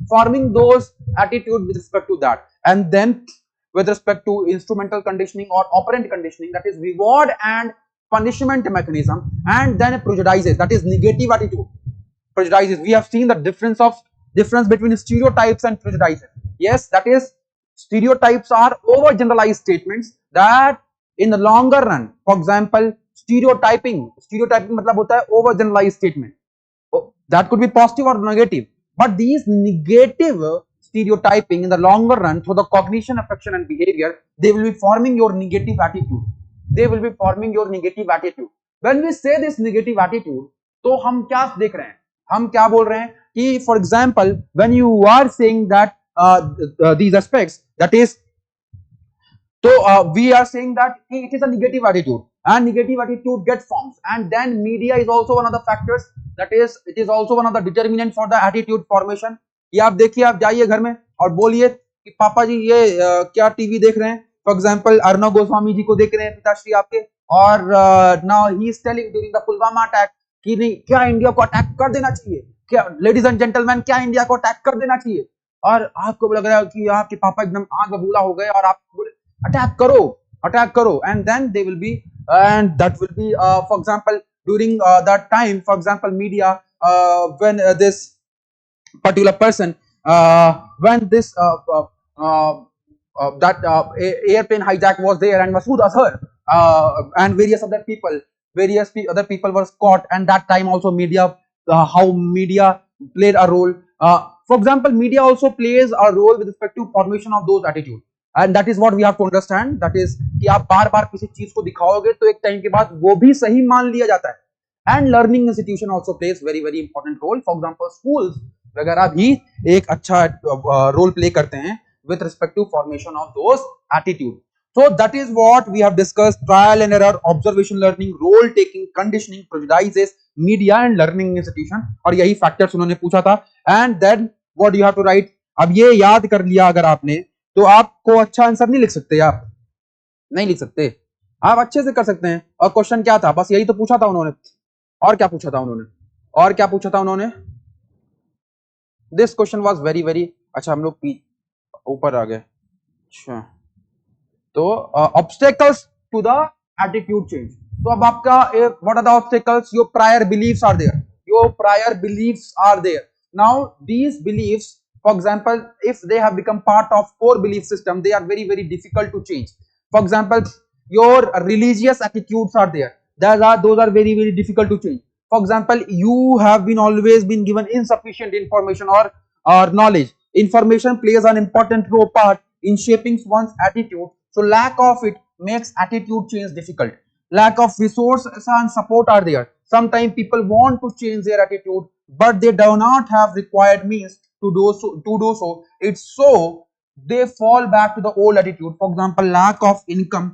forming those attitude with respect to that. And then with respect to instrumental conditioning or operant conditioning, that is reward and punishment mechanism. And then prejudices, that is negative attitude. Prejudices, we have seen the difference between stereotypes and prejudices. Yes, that is, stereotypes are overgeneralized statements that in the longer run, for example, stereotyping मतलब होता है overgeneralized statement. That could be positive or negative. But these negative stereotyping in the longer run, through the cognition, affection and behavior, they will be forming your negative attitude. When we say this negative attitude, तो हम क्या देख रहे हैं? हम क्या बोल रहे हैं कि for example, when you are saying that these aspects, that is, so we are saying that it is a negative attitude, and negative attitude gets forms, and then media is also one of the factors, that is, it is also one of the determinant for the attitude formation. ये आप देखिए, आप जाइए घर में और बोलिए कि पापा जी ये क्या टीवी देख रहे हैं. फॉर एग्जाम्पल अर्णव गोस्वामी जी को देख रहे हैं पिताश्री आपके, और now he is telling during the Pulwama attack कि नहीं, क्या इंडिया को अटैक कर देना चाहिए, क्या लेडीज एंड जेंटलमैन, क्या इंडिया को अटैक कर देना चाहिए. और आपको लग रहा है कि आपके पापा एकदम आग बबूला हो गए और आप बोले अटैक करो, and then they will be, and that will be for example during that time, for example media, when this particular person, when this that airplane hijack was there, and Masood Azhar and various other people were caught, and that time also media how media played a role. For example, media also plays a role with respect to formation of those attitude, and that is what we have to understand. That is कि आप बार बार किसी चीज को दिखाओगे तो एक time के बाद वो भी सही मान लिया जाता है. And learning institution also plays very very important role. For example, schools वगैरह भी एक अच्छा रोल प्ले करते हैं with respect to formation of those attitude. So that is what we have discussed: trial and error, observation learning, role taking, conditioning, prejudices, media and learning institution. और यही factors उन्होंने पूछा था. And then what you have to write. अब ये याद कर लिया अगर आपने, तो आपको अच्छा आंसर नहीं लिख सकते, आप नहीं लिख सकते, आप अच्छे से कर सकते हैं. और क्वेश्चन क्या था, बस यही तो पूछा था उन्होंने. और क्या पूछा था उन्होंने, और क्या पूछा था उन्होंने. This question was very very अच्छा. हम लोग ऊपर आ गए. अच्छा, तो obstacles to the attitude change. तो अब आपका what are the obstacles? Your prior believes are there. Your prior believes are there. Now these believes, for example, if they have become part of core belief system, they are very very difficult to change. For example, your religious attitudes are there. Those are very very difficult to change. For example, you have been always been given insufficient information or knowledge. Information plays an important role part in shaping one's attitude. So lack of it makes attitude change difficult. Lack of resources and support are there. Sometimes people want to change their attitude, but they do not have required means to do so. It's so they fall back to the old attitude. For example, lack of income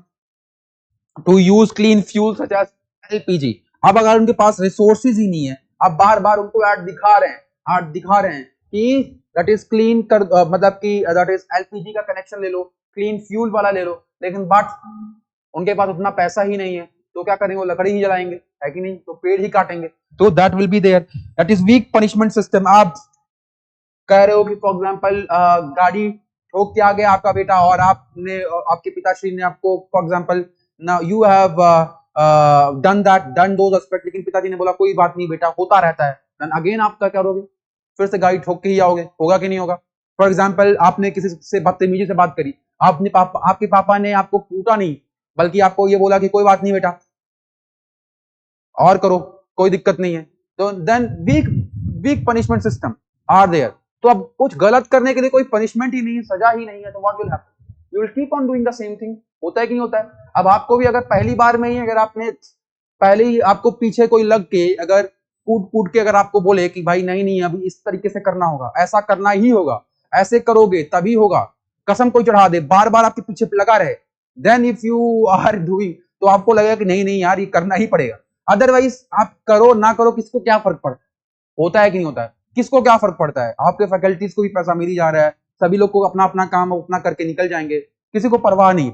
to use clean fuel such as LPG. अब अगर उनके पास resources ही नहीं है, अब बार बार उनको add दिखा रहे हैं कि दैट इज क्लीन कर, मतलब कि दैट इज एलपीजी का कनेक्शन ले लो, क्लीन फ्यूल वाला ले लो, लेकिन बट उनके पास उतना पैसा ही नहीं है, तो क्या करेंगे, वो लकड़ी ही जलाएंगे, है कि नहीं, तो पेड़ ही काटेंगे. तो that will be there. That is weak punishment system. आप कह रहे हो कि फॉर एग्जांपल गाड़ी ठोक के आ गया आपका बेटा, और आपने, आपके पिताश्री ने आपको, for example now you have done those aspect, लेकिन पिताजी ने बोला कोई बात नहीं बेटा, होता रहता है. देन अगेन आप क्या करोगे, फिर से गाड़ी ठोक के ही आओगे, होगा कि नहीं होगा. फॉर एग्जाम्पल, आपने किसी से बदतमीजी से बात करी, आपके पापा ने आपको कूटा नहीं, बल्कि आपको ये बोला कि कोई बात नहीं बेटा, और करो, कोई दिक्कत नहीं है. तो then weak punishment system are there. तो अब कुछ गलत करने के लिए कोई पनिशमेंट ही नहीं, सजा ही नहीं है, तो what will happen, you will keep on doing the same thing. होता है कि नहीं होता है. अब आपको भी अगर पहली बार में ही, अगर आपने पहले ही आपको पीछे कोई लग के अगर कूट के अगर आपको बोले कि भाई नहीं नहीं अभी इस तरीके से करना होगा, ऐसा करना ही होगा, ऐसे करोगे तभी होगा, कसम कोई चढ़ा दे, बार बार आपके पीछे लगा रहे, then if you are doing, तो आपको लगेगा कि नहीं नहीं यार ये करना ही पड़ेगा. अदरवाइज आप करो ना करो, किसको क्या फर्क पड़ता है. होता है कि नहीं होता है, किसको क्या फर्क पड़ता है. आपके फैकल्टीज को भी पैसा मिल ही जा रहा है, सभी लोग को अपना अपना काम अपना करके निकल जाएंगे, किसी को परवाह नहीं.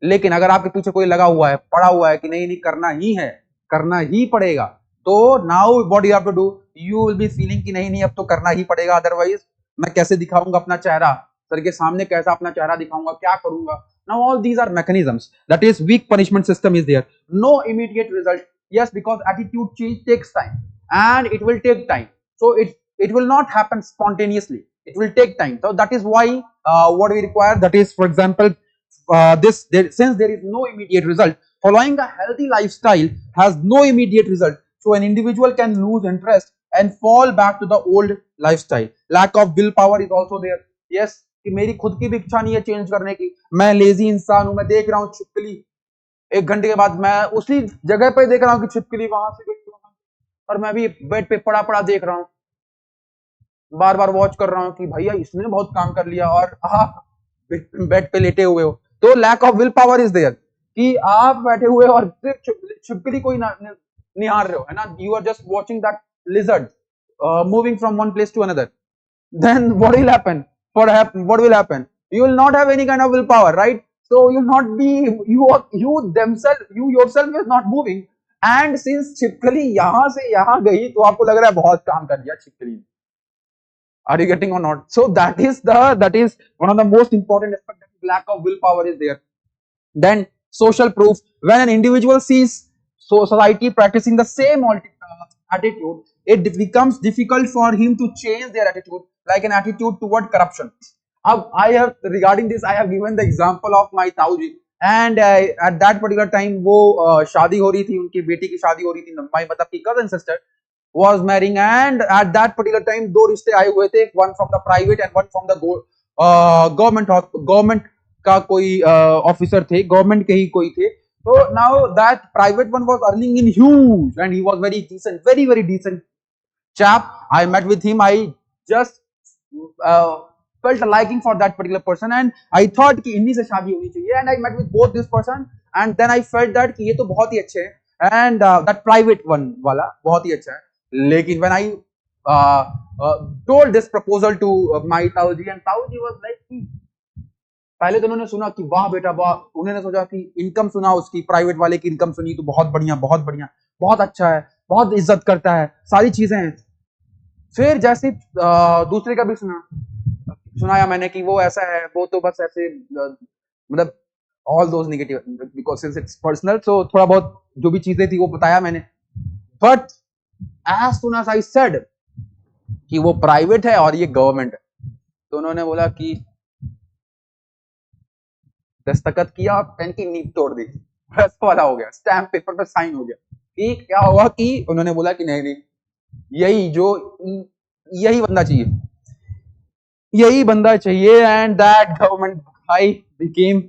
लेकिन अगर आपके पीछे कोई लगा हुआ है, पड़ा हुआ है कि नहीं नहीं करना ही है, करना ही पड़ेगा, तो now what you have to do, you will be feeling कि नहीं नहीं अब तो करना ही पड़ेगा, अदरवाइज मैं कैसे दिखाऊंगा अपना चेहरा, सर के सामने कैसा अपना चेहरा दिखाऊंगा, क्या करूंगा. Now all these are mechanisms. That is weak punishment system is there. No immediate result. Yes, because attitude change takes time, and it will take time. So it will not happen spontaneously. It will take time. So that is why what we require, that is, for example, since there is no immediate result, following a healthy lifestyle has no immediate result. So an individual can lose interest and fall back to the old lifestyle. Lack of willpower is also there. Yes, कि मेरी खुद की भी इच्छा नहीं है change करने की, मैं लेजी इंसान हूं, मैं देख रहा हूँ छिपकली, एक घंटे के बाद मैं उसी जगह पे देख रहा हूँ कि छिपकली वहां से, और मैं भी बेड पे पड़ा पड़ा देख रहा हूँ, बार बार वॉच कर रहा हूँ कि भैया इसने बहुत काम कर लिया, और बेड पे लेटे हुए हो. तो lack of will power is there, कि आप बैठे हुए और सिर्फ छिपकली को ही निहार रहे हो, है ना. You are just watching that lizard moving from one place to another. Then what will happen, what will happen, you will not have any kind of willpower, right? So you will not be, you yourself is not moving, and since छिपकली यहां से यहां गई, तो आपको लग रहा है बहुत काम कर दिया छिपकली. Are you getting or not? So that is one of the most important aspects, that lack of willpower is there. Then social proof. When an individual sees society practicing the same attitude, it becomes difficult for him to change their attitude, like an attitude toward corruption. Regarding this, I have given the example of my Tauji. And at that particular time वो शादी हो रही थी, उनकी बेटी की शादी हो रही थी, माई मतलब की cousin sister was marrying, and at that particular time दो रिश्ते आए हुए थे, one from the private and one from the government का कोई ऑफिसर थे, गवर्नमेंट के ही कोई थे. So now that private one was earning in huge and he was very decent, very decent chap. I met with him. I just felt a liking for that particular person and I thought कि इन्हीं से शादी होनी चाहिए, and I met with both this person and then I felt that कि ये तो बहुत ही अच्छे हैं, and that private one वाला बहुत ही अच्छा है. लेकिन when I told this proposal to my Tauji, and Tauji was like कि पहले तो उन्होंने सुना कि वाह बेटा वाह, उन्होंने सोचा कि इनकम सुना उसकी, प्राइवेट वाले की इनकम सुनी तो बहुत बढ़िया बहुत अच्छा है, बहुत इज्जत करता है, सारी चीजें हैं. फिर जैसे दूसरे का भी सुनाया मैंने कि वो ऐसा है, वो तो बस ऐसे मतलब all those negative, because since it's personal, so थोड़ा बहुत जो भी चीजें थी वो बताया मैंने. But as soon as I said कि वो प्राइवेट है और ये गवर्नमेंट है, तो उन्होंने बोला कि दस्तखत किया, पेन की नींव तोड़ दी, बस वाला हो गया, स्टैम्प पेपर पर साइन हो गया. कि क्या हुआ कि उन्होंने बोला कि नहीं यही बंदा चाहिए, एंड दैट गवर्नमेंट भाई became.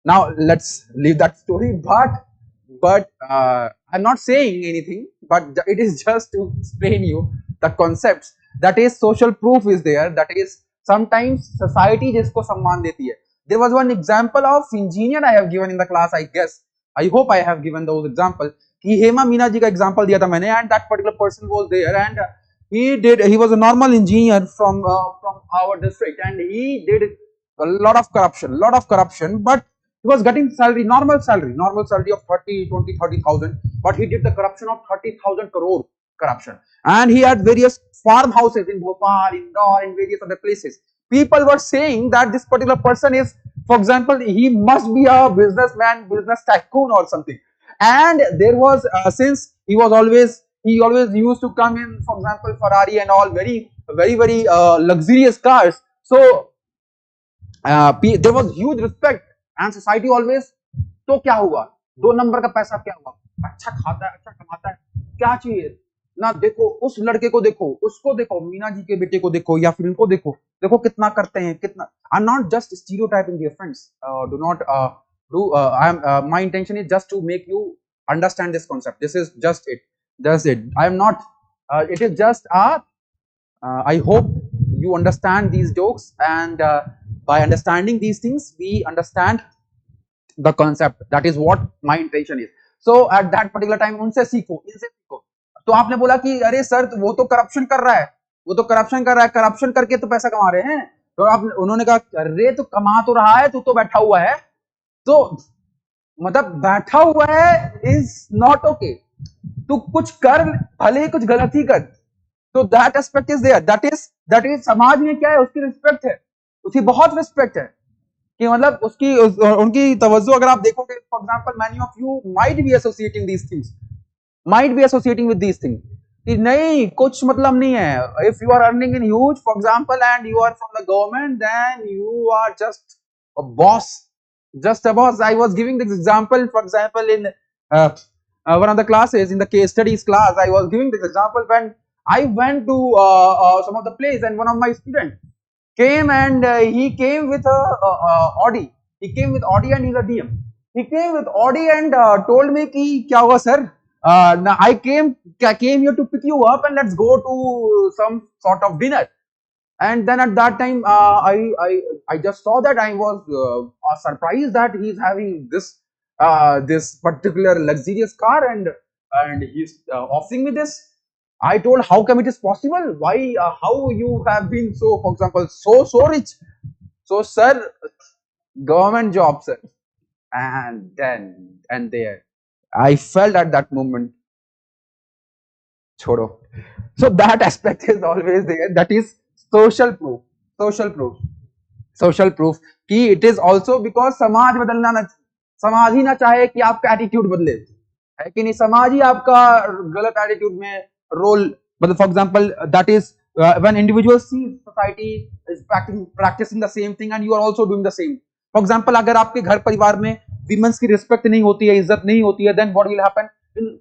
Now let's leave that story, but I'm not saying anything, but it is just to explain you the concepts. That is social proof is there, that is sometimes society जिसको सम्मान देती है. There was one example of engineer I have given in the class, I guess, I hope I have given those example कि हेमा मीना जी का example दिया था मैंने, and that particular person was there and he was a normal engineer from our district, and he did a lot of corruption, but he was getting normal salary of 30,000, but he did the corruption of 30,000 crore corruption, and he had various farmhouses in Bhopal, Indore, in various other places. People were saying that this particular person is, for example, he must be a businessman, business tycoon or something. And there was since he always used to come in, for example, Ferrari and all, very luxurious cars. So there was huge respect and society always. तो क्या हुआ, 2 number का पैसा क्या हुआ, अच्छा खाता है, अच्छा कमाता है, क्या चाहिए ना, देखो उस लड़के को, देखो उसको, देखो मीना जी के बेटे को, देखो या फिर इनको देखो कितना करते हैं, कितना. I'm not just stereotyping, dear friends, do not do my intention is just to make you understand this concept. This is just it. I am not it is just I hope you understand these jokes, and by understanding these things we understand the concept. That is what my intention is. So at that particular time उनसे सीखो, इनसे सीखो. तो आपने बोला कि अरे sir वो तो करप्शन कर रहा है, करप्शन करके तो पैसा कमा रहे हैं. तो उन्होंने कहा अरे तो कमा तो रहा है, तू तो बैठा हुआ है, तो मतलब बैठा हुआ है इज नॉट ओके. तू कुछ कर, भले ही कुछ गलत ही कर. तो that aspect is there. That is समाज में क्या है, उसकी रिस्पेक्ट है, उसकी बहुत रिस्पेक्ट है कि मतलब उनकी तवज्जो अगर आप देखोगे. For example many of you might be associating with these things कि नहीं कुछ मतलब नहीं है. If you are earning in huge, for example, and you are from the government, then you are just a boss. I was giving this example, for example, in one of the classes, in the case studies class, I was giving this example when I went to some of the place, and one of my students came, and he came with a Audi. He came with Audi and he's a DM. He came with Audi and told me कि क्या हुआ sir? I came here to pick you up and let's go to some sort of dinner. And then at that time I just saw that. I was surprised that he's having this particular luxurious car, and he's offering me this. I told, how come it is possible? Why? How you have been so, for example, so rich? So sir, government job, sir. And then and there, I felt at that moment, chodo. So that aspect is always there. That is social proof कि it is also because समाज बदलना ना, समाज ही ना चाहे कि आपका attitude बदले, है कि नहीं. समाज ही आपका गलत एटीट्यूड में रोल, मतलब for example that is when individuals see society is practicing the same thing and you are also doing the same. For example अगर आपके घर परिवार में विमेन्स की रिस्पेक्ट नहीं होती है, इज्जत नहीं होती है, then what will happen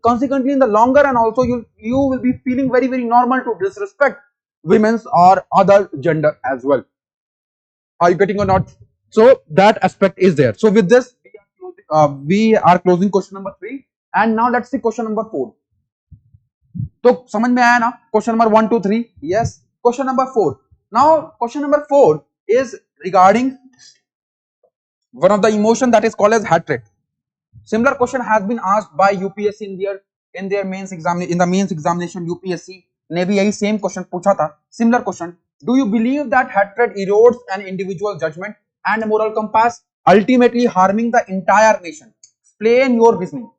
consequently in the longer and also you will be feeling very normal to disrespect women's or other gender as well. Are you getting or not? So that aspect is there. So with this we are closing question number 3 and now let's see question number 4. तो समझ में आया ना question number 1 2 3? Yes. Question number 4. Now question number 4 is regarding one of the emotion that is called as hatred. Similar question has been asked by UPSC in their mains exam, in the mains examination. UPSC ने भी यही same question पूछा था. Similar question. Do you believe that hatred erodes an individual judgment and moral compass, ultimately harming the entire nation? Explain your reasoning.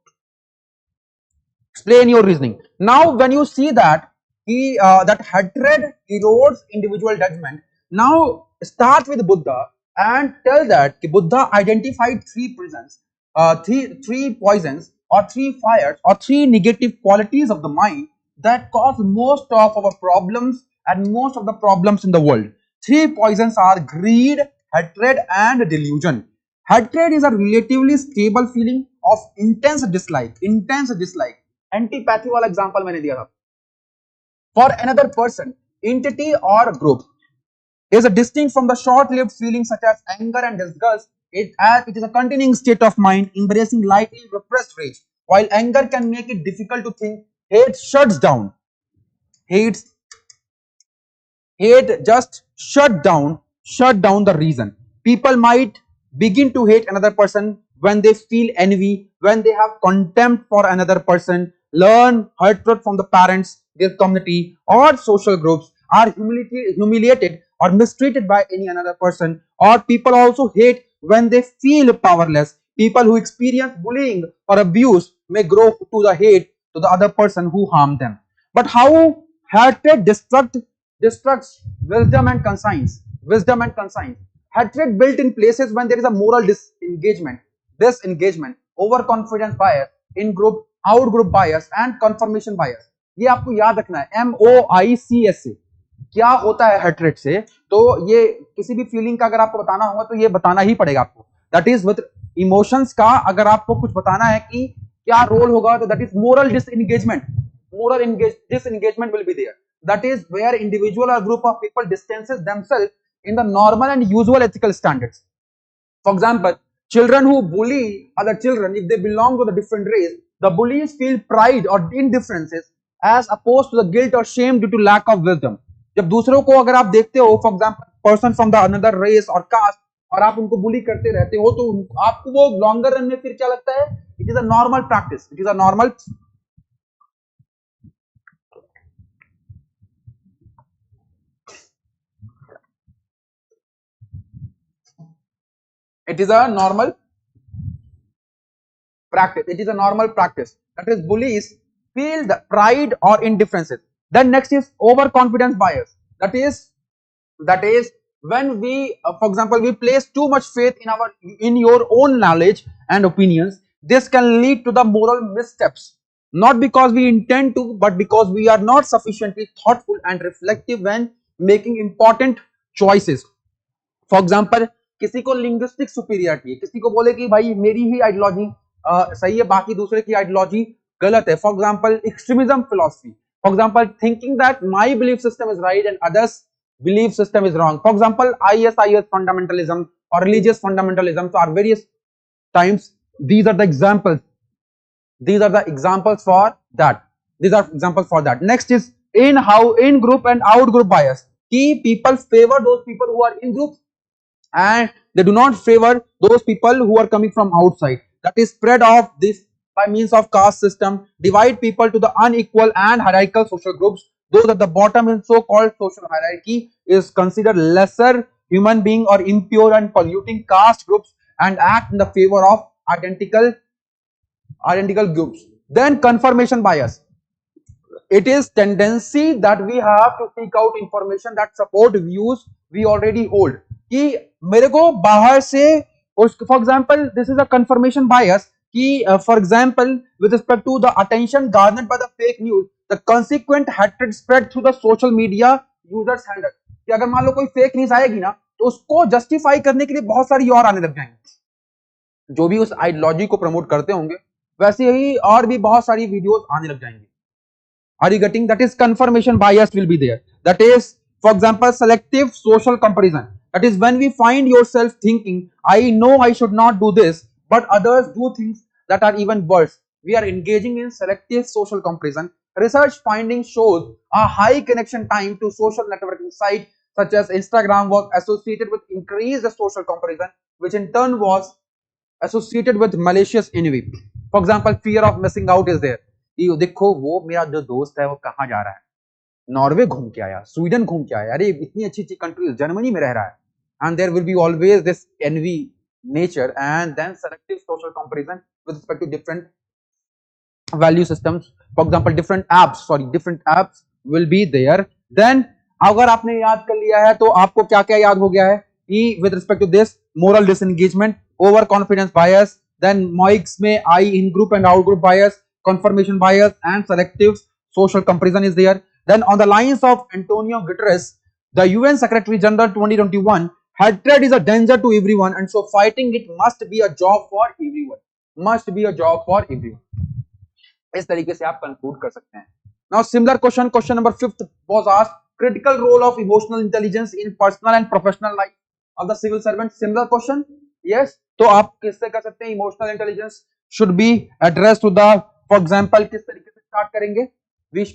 Explain your reasoning. Now, when you see that that hatred erodes individual judgment, now start with Buddha and tell that Buddha identified three prisons. Three poisons or three fires or three negative qualities of the mind that cause most of our problems and most of the problems in the world. Three poisons are greed, hatred and delusion. Hatred is a relatively stable feeling of intense dislike. Antipathy वाला example मैंने दिया था. For another person, entity or group is a distinct from the short-lived feelings such as anger and disgust. It is a continuing state of mind embracing lightly repressed rage. While anger can make it difficult to think, hate shuts down. Hate just shut down the reason. People might begin to hate another person when they feel envy, when they have contempt for another person, learn hatred from the parents, their community or social groups, are humiliated or mistreated by any another person, or people also hate when they feel powerless. People who experience bullying or abuse may grow to the hate to the other person who harmed them. But how hatred destructs wisdom and conscience. Hatred built in places when there is a moral disengagement, overconfidence bias, in-group, out-group bias and confirmation bias. ये आपको याद रखना है. MOICS से क्या होता है hatred से. तो ये किसी भी फीलिंग का अगर आपको बताना होगा तो ये बताना ही पड़ेगा आपको. दैट इज विद इमोशंस का अगर आपको कुछ बताना है कि क्या रोल होगा तो that is moral disengagement. Disengagement will be there. That is where individual or group of people distances themselves in the normal and usual ethical standards. For example, children who bully other children, if they belong to the different race, the bullies feel pride or indifferences as opposed to the guilt or shame due to lack of wisdom. जब दूसरों को अगर आप देखते हो, for example person from the another race और caste, और आप उनको बुली करते रहते हो, तो आपको वो लॉन्गर रन में फिर क्या लगता है? It is a normal practice. It is a normal practice. That is, bullies feel the pride or indifferences. Then next is overconfidence bias. That is when we, for example, we place too much faith in your own knowledge and opinions. This can lead to the moral missteps, not because we intend to, but because we are not sufficiently thoughtful and reflective when making important choices. For example, किसी को linguistic superiority है, किसी को बोले कि भाई मेरी ही ideology सही है, बाकी दूसरे की आइडियोलॉजी गलत है. For example, extremism philosophy. For example, thinking that my belief system is right and others belief system is wrong. For example, ISIS fundamentalism or religious fundamentalism. So are various times. These are the examples. For that. Next is in group and out group bias. Key people favor those people who are in groups and they do not favor those people who are coming from outside. That is spread of this by means of caste system, divide people to the unequal and hierarchical social groups. Those at the bottom in so-called social hierarchy is considered lesser human being or impure and polluting caste groups and act in the favor of identical groups. Then confirmation bias. It is tendency that we have to seek out information that support views we already hold. कि मेरे को बाहर से, for example, this is a confirmation bias. कि for example, with respect to the attention garnered by the fake news, the consequent hatred spread through the social media users handle. कि अगर मान लो कोई फेक न्यूज आएगी ना, तो उसको justify करने के लिए बहुत सारी और आने लग जाएंगे। जो भी उस आइडियोलॉजी को प्रमोट करते होंगे वैसे ही और भी बहुत सारी वीडियोस आने लग जाएंगे। Are you getting? That is confirmation bias will be there. That is, for example, selective social comparison. That is when we find yourself thinking, I know I should not do this, but others do things that are even worse. We are engaging in selective social comparison. Research findings shows a high connection time to social networking sites such as Instagram was associated with increased social comparison, which in turn was associated with malicious envy. For example, fear of missing out is there. ये देखो वो मेरा जो दोस्त है वो कहाँ जा रहा है, नॉर्वे घूम के आया, स्वीडन घूम के आया, अरे इतनी अच्छी अच्छी कंट्रीज, जर्मनी में रह रहा है, and there will be always this envy nature and then selective social comparison with respect to different value systems. For example, different apps will be there. Then अगर आपने याद कर लिया है तो आपको क्या क्या याद हो गया है कि with respect to this moral disengagement, over confidence bias, then MOICs में I in group and out group bias, confirmation bias and selective social comparison is there. Then on the lines of Antonio Guterres, the UN Secretary General 2021, hatred is a danger to everyone and so fighting it must be a job for everyone. Must be a job for everyone. इस तरीके से आप conclude कर सकते हैं. Now similar question number 5th was asked, critical role of emotional intelligence in personal and professional life of the civil servant. Similar question, yes. तो आप किससे कर सकते हैं? Emotional intelligence should be addressed to the, for example, किस तरीके से start करेंगे? We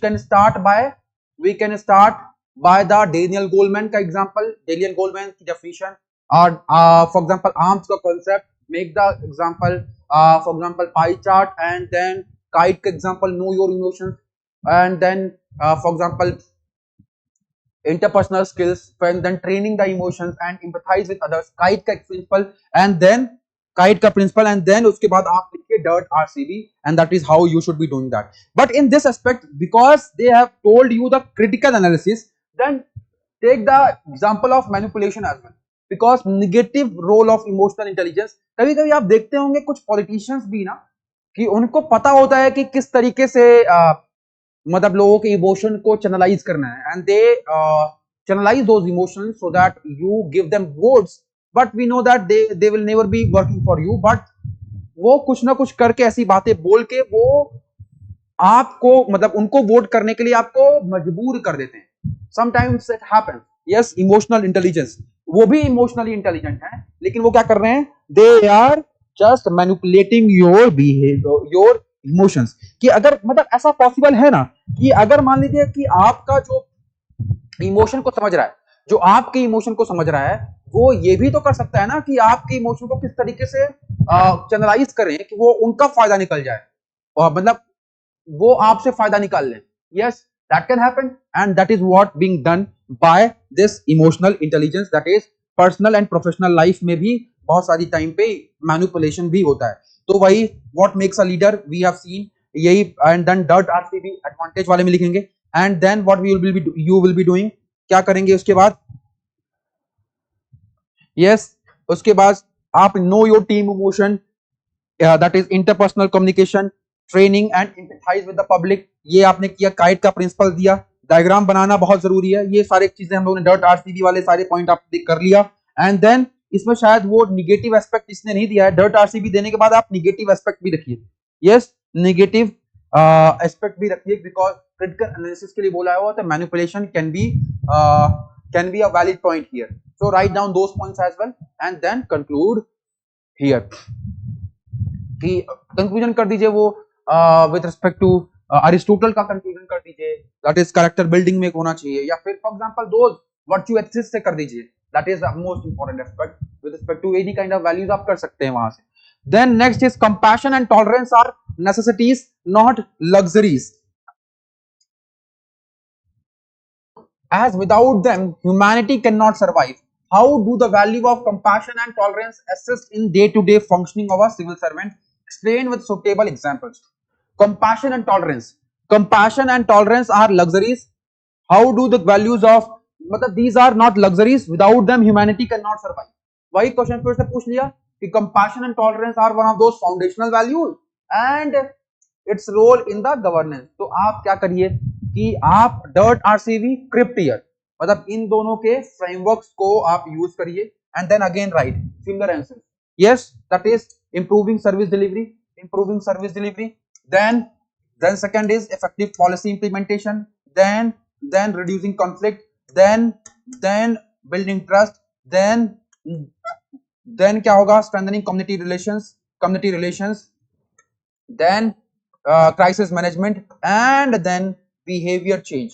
can start by the Daniel Goleman का example, Daniel Goleman की definition, और for example arms का concept, make the example, for example pie chart, and then kite का example, know your emotions, and then for example interpersonal skills, and then training the emotions and empathize with others, kite का principle, and then उसके बाद आप लिखिए DIRT RCB, and that is how you should be doing that. But in this aspect, because they have told you the critical analysis, then take the example of manipulation as well, because negative role of emotional intelligence, कभी कभी आप देखते होंगे कुछ politicians भी ना कि उनको पता होता है कि किस तरीके से मतलब लोगों के इमोशन को चैनलाइज करना है, and they channelize those emotions so that you give them votes, but we know that they will never be working for you, but वो कुछ ना कुछ करके ऐसी बातें बोल के वो आपको मतलब उनको वोट करने के लिए आपको मजबूर कर देते हैं. Sometimes it happens. Yes, emotional intelligence, वो भी इमोशनली इंटेलिजेंट है, लेकिन वो क्या कर रहे हैं? They are just manipulating your behaviour, your emotions. कि अगर मतलब ऐसा पॉसिबल है ना कि अगर मान लीजिए कि आपका जो इमोशन को समझ रहा है, जो आपके इमोशन को समझ रहा है, वो ये भी तो कर सकता है ना कि आपके इमोशन को किस तरीके से चैनलाइज करें कि वो उनका फायदा निकल जाए, और मतलब वो आपसे फायदा निकाल लें. Yes, that can happen, and that is what being done by this emotional intelligence. That is personal and professional life में भी बहुत सारी टाइम पे मैनिपुलेशन भी होता है. तो वही what makes a leader we have seen, यही. And then DIRT RCB advantage वाले में लिखेंगे, and then what you will be doing, क्या करेंगे उसके बाद? यस, उसके बाद आप know your team emotion, that is interpersonal communication, training and empathize with the public. ये आपने किया, काइट का प्रिंसिपल दिया, डायग्राम बनाना बहुत जरूरी है. ये सारी चीजें हम लोगों ने DIRT RCB वाले सारे पॉइंट आपने कर लिया. एंड देन इसमें शायद वो निगेटिव एस्पेक्ट इसने नहीं दिया है. DIRT RCB देने के बाद आप निगेटिव एस्पेक्ट भी रखिए. यस, निगेटिव एस्पेक्ट भी रखिए, बिकॉज क्रिटिकल एनालिसिस के लिए बोला हुआ, तो manipulation can be a valid point here. So write down those points as well and then conclude here. कि कंक्लूजन कर दीजिए वो विद रिस्पेक्ट टू अरिस्टोटल का कंक्लूजन कर दीजिए, दैट इज कैरेक्टर बिल्डिंग में होना चाहिए, या फिर for example those virtue ethics से कर दीजिए, that is the most important aspect with respect to any kind of values आप कर सकते हैं वहां से. Then next is compassion and tolerance are necessities not luxuries, as without them humanity cannot survive. How do the value of compassion and tolerance assist in day-to-day functioning of a civil servant? Explain with suitable examples. Compassion and tolerance are luxuries. How do the values of मतलब these are not luxuries, without them humanity cannot survive. वही question फिर से पूछ लिया कि compassion and tolerance are one of those foundational values and its role in the governance. तो आप क्या करिए कि आप DIRT RCB, crypt here, मतलब इन दोनों के फ्रेमवर्क्स को आप यूज करिए and then again write similar answer. Yes, that is improving service delivery, improving service delivery. Then second is effective policy implementation, then reducing conflict, then building trust, then क्या होगा, strengthening community relations, then crisis management, and then behavior change.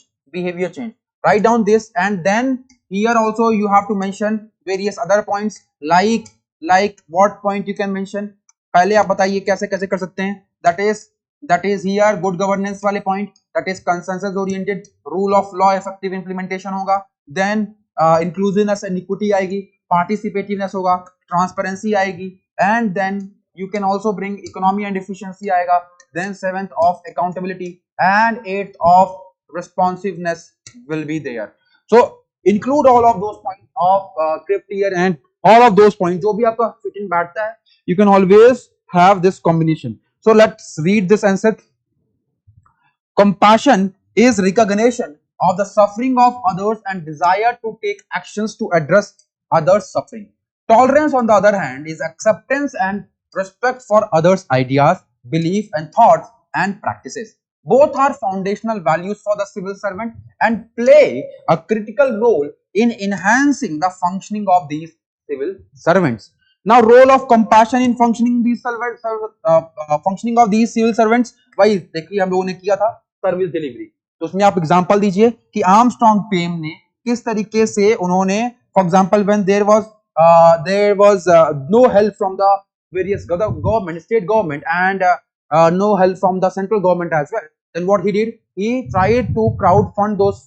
Write down this, and then here also you have to mention various other points, like what point you can mention. पहले आप बताइए कैसे कैसे कर सकते हैं. that is here good governance वाले point, that is consensus oriented, rule of law effective implementation होगा, then inclusiveness and equity आएगी, participativeness होगा, transparency आएगी, and then you can also bring economy and efficiency आएगा, then seventh of accountability, and eighth of responsiveness will be there. So include all of those points of crypt here, and all of those points जो भी आपका fit in बैठता है, you can always have this combination. So let's read this answer. Compassion is recognition of the suffering of others and desire to take actions to address others' suffering. Tolerance, on the other hand, is acceptance and respect for others' ideas, beliefs, and thoughts and practices. Both are foundational values for the civil servant and play a critical role in enhancing the functioning of these civil servants. Now, role of compassion in functioning these functioning of these civil servants. भाई देखिए हम लोगों ने किया था service delivery, तो उसमें आप एग्जांपल दीजिए कि आर्मस्ट्रांग पेम ने किस तरीके से उन्होंने, for example when there was no help from the various government, state government, and no help from the central government as well, then what he did, he tried to crowd fund those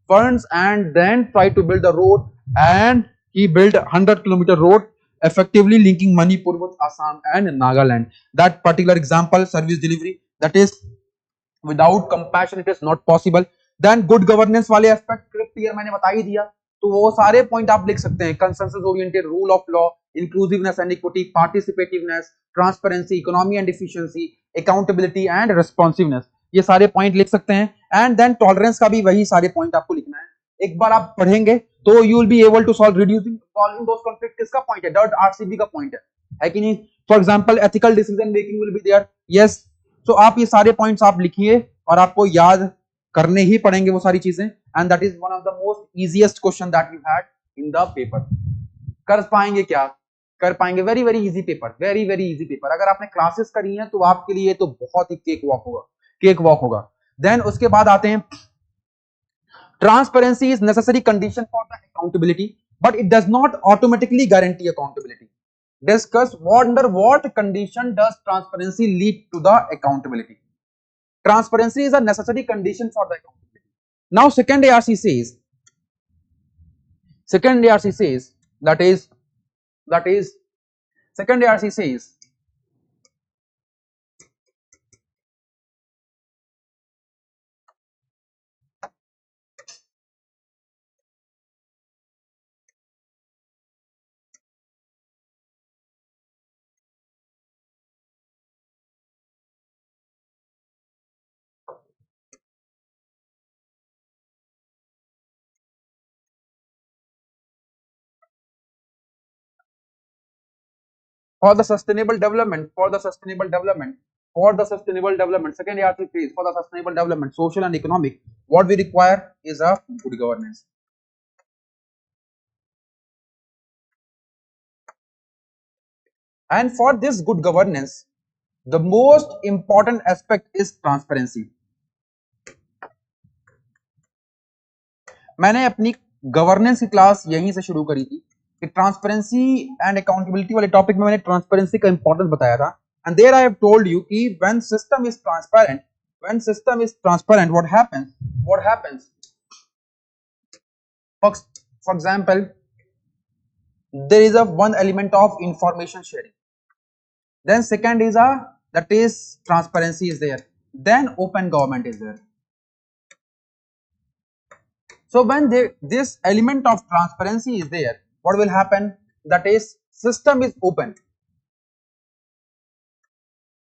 funds and then tried to build a road, and he built 100-kilometer road effectively linking Manipur with Assam and Nagaland. That particular example, service delivery, that is without compassion it is not possible. Then good governance वाले aspect script here मैंने बता ही दिया, तो वो सारे point आप लिख सकते हैं. Consensus oriented, rule of law, inclusiveness and equity, participativeness, transparency, economy and efficiency, accountability and responsiveness, ये सारे point लिख सकते हैं. And then tolerance का भी वही सारे point आपको लिखना है. एक बार आप पढ़ेंगे तो you will be able to solving those conflicts. किसका point है? डॉट आरसीबी का point है कि नहीं? For example, ethical decision making will be there. Yes. So आप ये सारे points आप लिखिए और आपको याद करने ही पड़ेंगे वो सारी चीजें. And that is one of the most easiest question that you had in the paper. कर पाएंगे क्या? कर पाएंगे. Very very easy paper, very very easy paper. अगर आपने क्लासेस करी हैं तो आपके लिए तो बहुत ही केक वॉक होगा. देन उसके बाद आते हैं, transparency is necessary condition for the accountability, but it does not automatically guarantee accountability. Discuss under what condition does transparency lead to the accountability. Transparency is a necessary condition for the accountability. Now second ARC says that is second ARC says for the sustainable development, second ARC says for the sustainable development, social and economic, what we require is a good governance. And for this good governance, the most important aspect is transparency. मैंने अपनी governance की class यहीं से शुरू करी थी कि transparency and accountability वाले टॉपिक में मैंने ट्रांसपेरेंसी का इंपॉर्टेंस बताया था. And there I have told you कि when system is transparent, what happens, for example, there is a one element of information sharing. Then second is that is transparency is there. Then open government is there. So when this element of transparency is there, what will happen? That is system is open.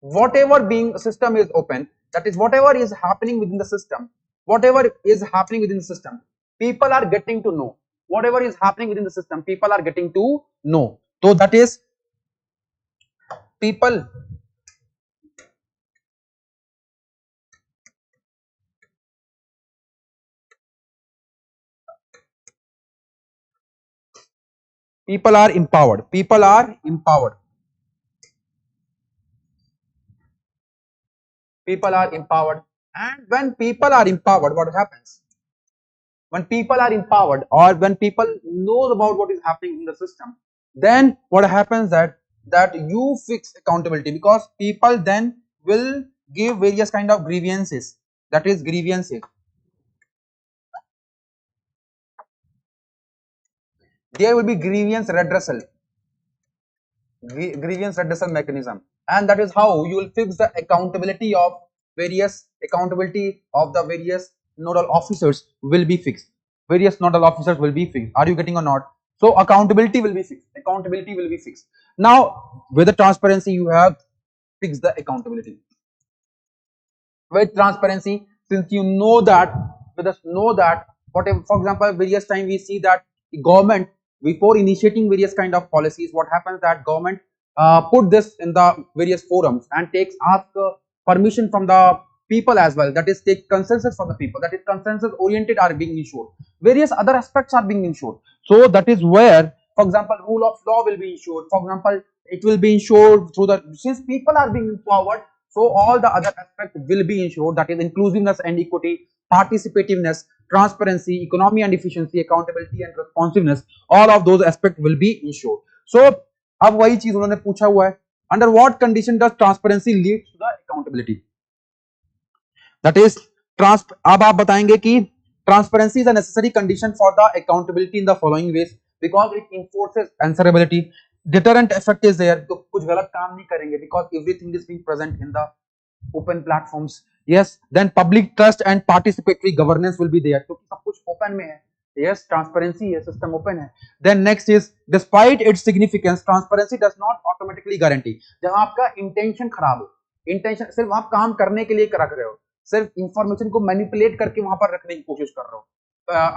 Whatever being system is open, that is whatever is happening within the system, People are getting to know whatever is happening within the system. People are getting to know. So that is people. People are empowered. People are empowered. People are empowered. And when people are empowered, what happens? When people are empowered or when people know about what is happening in the system, then what happens that you fix accountability, because people then will give various kind of grievances. That is grievances. There will be grievance redressal mechanism, and that is how you will fix the accountability of the various nodal officers will be fixed. Various nodal officers will be fixed. Are you getting or not? So accountability will be fixed. Accountability will be fixed. Now with the transparency, you have fixed the accountability. With transparency, since you know that, let us know that whatever, for example, various time we see that the government, before initiating various kind of policies, what happens that government put this in the various forums and ask permission from the people as well, that is take consensus from the people, that is consensus oriented are being ensured, various other aspects are being ensured. So that is where, for example, rule of law will be ensured. For example, it will be ensured through the, since people are being empowered, so all the other aspects will be ensured, that is inclusiveness and equity, participativeness, transparency, economy and efficiency, accountability and responsiveness, all of those aspects will be ensured. So अब वही चीज उन्होंने पूछा हुआ है, under what condition does transparency lead to the accountability? That is अब आप बताएंगे कि transparency is a necessary condition for the accountability in the following ways, because it enforces answerability. Deterrent effect is there, तो कुछ गलत काम नहीं करेंगे because everything is being present in the open platforms. Yes, then public trust and participatory governance will be there, क्योंकि सब कुछ open में है. Yes, transparency है, system open है. Then next is, despite its significance, transparency does not automatically guarantee. जहाँ आपका intention खराब हो, intention सिर्फ आप काम करने के लिए रख रहे हो, सिर्फ इंफॉर्मेशन को मैनिपुलेट करके वहां पर रखने की कोशिश कर रहे हो.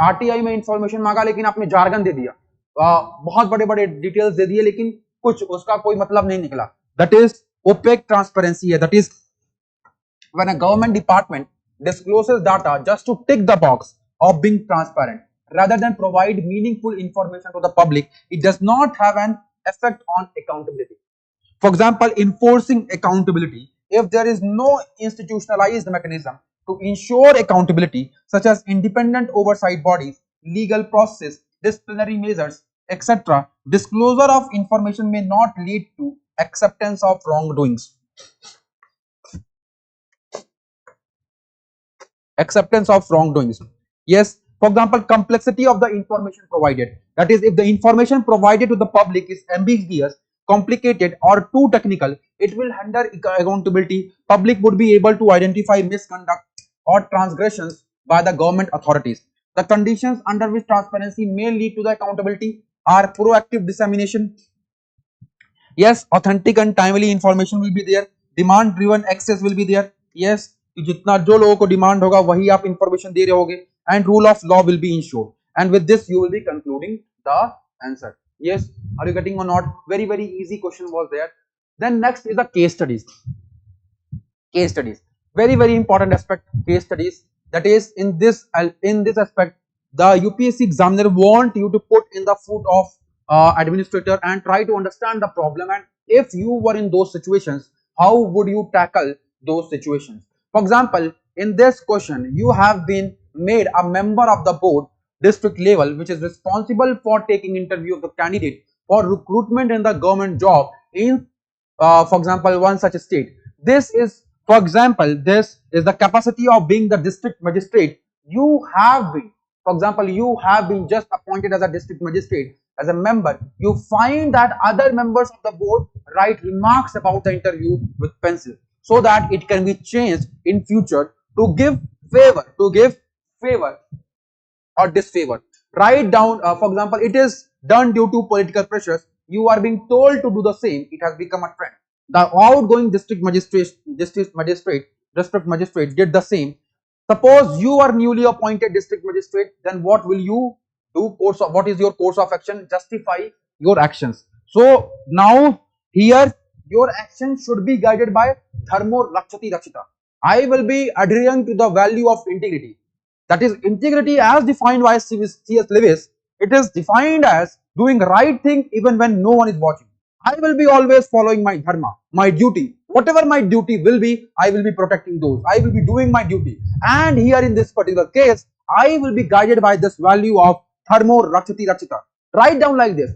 आरटीआई में इंफॉर्मेशन मांगा लेकिन आपने जार्गन दे दिया, बहुत बड़े बड़े डिटेल्स दे दिए लेकिन कुछ उसका कोई मतलब नहीं निकला. दैट इज ओपेक ट्रांसपेरेंसी है. That is when a government department discloses data just to tick the box of being transparent rather than provide meaningful information to the public, it does not have an effect on accountability. For example, enforcing accountability, if there is no institutionalized mechanism to ensure accountability, such as independent oversight bodies, legal process, disciplinary measures, etc., disclosure of information may not lead to acceptance of wrongdoings. Acceptance of wrongdoings. Yes, for example, complexity of the information provided. That is, if the information provided to the public is ambiguous, complicated or too technical, it will hinder accountability. Public would be able to identify misconduct or transgressions by the government authorities. The conditions under which transparency may lead to the accountability are proactive dissemination. Yes, authentic and timely information will be there. Demand driven access will be there. Yes, जितना जो लोगों को demand होगा वही आप information दे रहे होगे, and rule of law will be insured. And with this you will be concluding the answer. Yes, are you getting or not? Very easy question was there. Then next is the case studies. Case studies, very important aspect. Case studies, that is in this aspect, the UPSC examiner want you to put in the foot of administrator and try to understand the problem, and if you were in those situations, how would you tackle those situations. For example, in this question, you have been made a member of the board district level, which is responsible for taking interview of the candidate for recruitment in the government job in, for example, one such state. This is, for example, this is the capacity of being the district magistrate. You have been, for example, you have been just appointed as a district magistrate, as a member. You find that other members of the board write remarks about the interview with pencil, so that it can be changed in future to give favor or disfavor. Write down, for example, it is done due to political pressures. You are being told to do the same. It has become a trend. The outgoing district magistrate did the same. Suppose you are newly appointed district magistrate, then what will you do? What is your course of action? Justify your actions. So now here your action should be guided by dharmo rakshati rakshita. I will be adhering to the value of integrity. That is integrity as defined by C.S. Lewis. It is defined as doing right thing even when no one is watching. I will be always following my dharma, my duty. Whatever my duty will be, I will be protecting those. I will be doing my duty. And here in this particular case, I will be guided by this value of dharmo rakshati rakshita. Write down like this.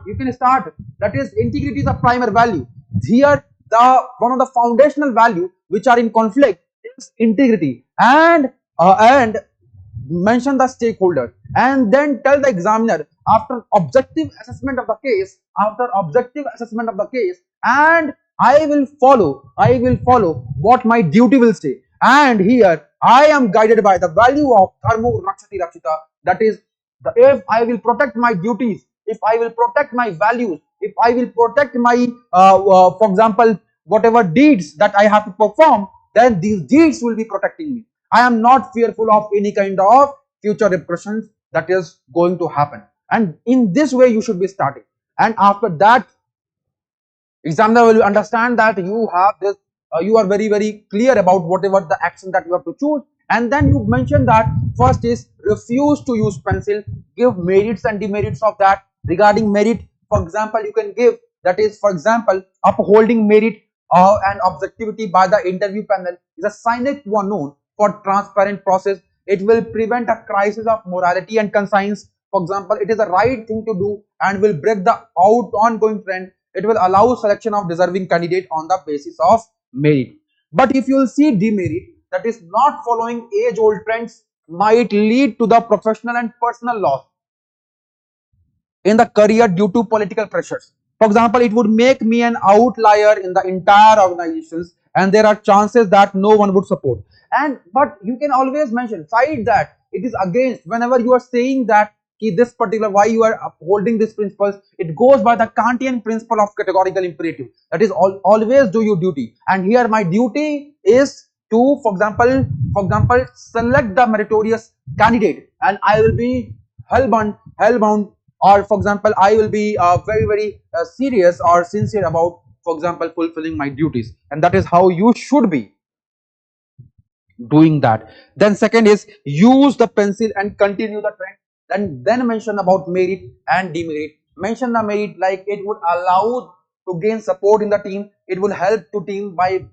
You can start. That is, integrity is a primary value. Here, one of the foundational value which are in conflict is integrity. And mention the stakeholder, and then tell the examiner after objective assessment of the case, and I will follow what my duty will say. And here I am guided by the value of dharmo rakshati rakshita. That is, if I will protect my duties, if I will protect my values, if I will protect my for example whatever deeds that I have to perform, then these deeds will be protecting me. I am not fearful of any kind of future repercussions that is going to happen. And in this way you should be starting. And after that, examiner will understand that you have this, you are very clear about whatever the action that you have to choose. And then you mention that first is refuse to use pencil, give merits and demerits of that. Regarding merit, for example, you can give, that is, for example, upholding merit and objectivity by the interview panel is a sine qua non for transparent process. It will prevent a crisis of morality and conscience. For example, it is the right thing to do and will break the ongoing trend. It will allow selection of deserving candidate on the basis of merit. But if you will see demerit, that is not following age-old trends, might lead to the professional and personal loss in the career due to political pressures. For example, it would make me an outlier in the entire organizations, and there are chances that no one would support. But you can always mention side that it is against, whenever you are saying that this particular, why you are upholding these principles, it goes by the Kantian principle of categorical imperative. That is, always do your duty. And here my duty is to, for example, select the meritorious candidate, and I will be hellbound, or for example, I will be very serious or sincere about, for example, fulfilling my duties. And that is how you should be doing that. Then second is use the pencil and continue the trend. And then mention about merit and demerit. Mention the merit like it would allow to gain support in the team. It will help to team by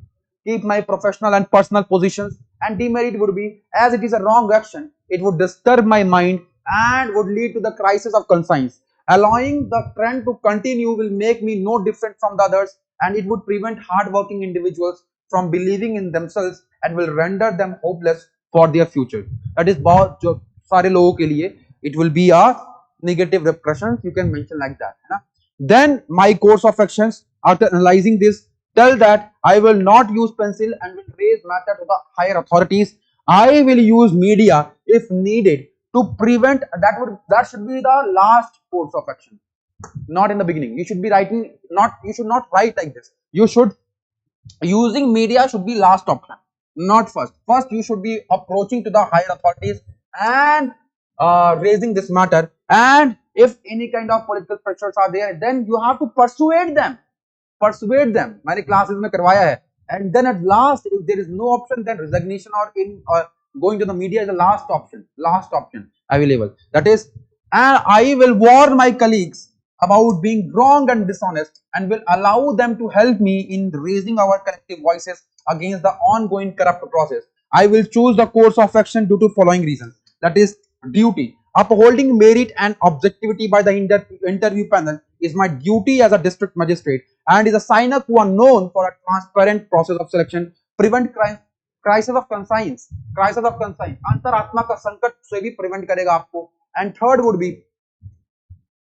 keep my professional and personal positions. And demerit would be, as it is a wrong action, it would disturb my mind and would lead to the crisis of conscience. Allowing the trend to continue will make me no different from the others, and it would prevent hard-working individuals from believing in themselves and will render them hopeless for their future. That is बहुत जो सारे लोगों के लिए it will be a negative repercussion. You can mention like that. Then my course of actions after analyzing this, tell that I will not use pencil and will raise matter to the higher authorities. I will use media if needed to prevent. That should be the last course of action, not in the beginning. You should be writing, you should not write like this. You should, using media should be last option, not first. First you should be approaching to the higher authorities and raising this matter, and if any kind of political pressures are there, then you have to persuade them. मैंने classes में करवाया है. And then at last, if there is no option, then resignation or going to the media is the last option available. That is, and I will warn my colleagues about being wrong and dishonest, and will allow them to help me in raising our collective voices against the ongoing corrupt process. I will choose the course of action due to following reasons. That is, duty. Upholding merit and objectivity by the interview panel is my duty as a district magistrate and is a sine qua non for a transparent process of selection. Prevent crisis of conscience. अंतरात्मा का संकट से भी prevent करेगा आपको. And third would be,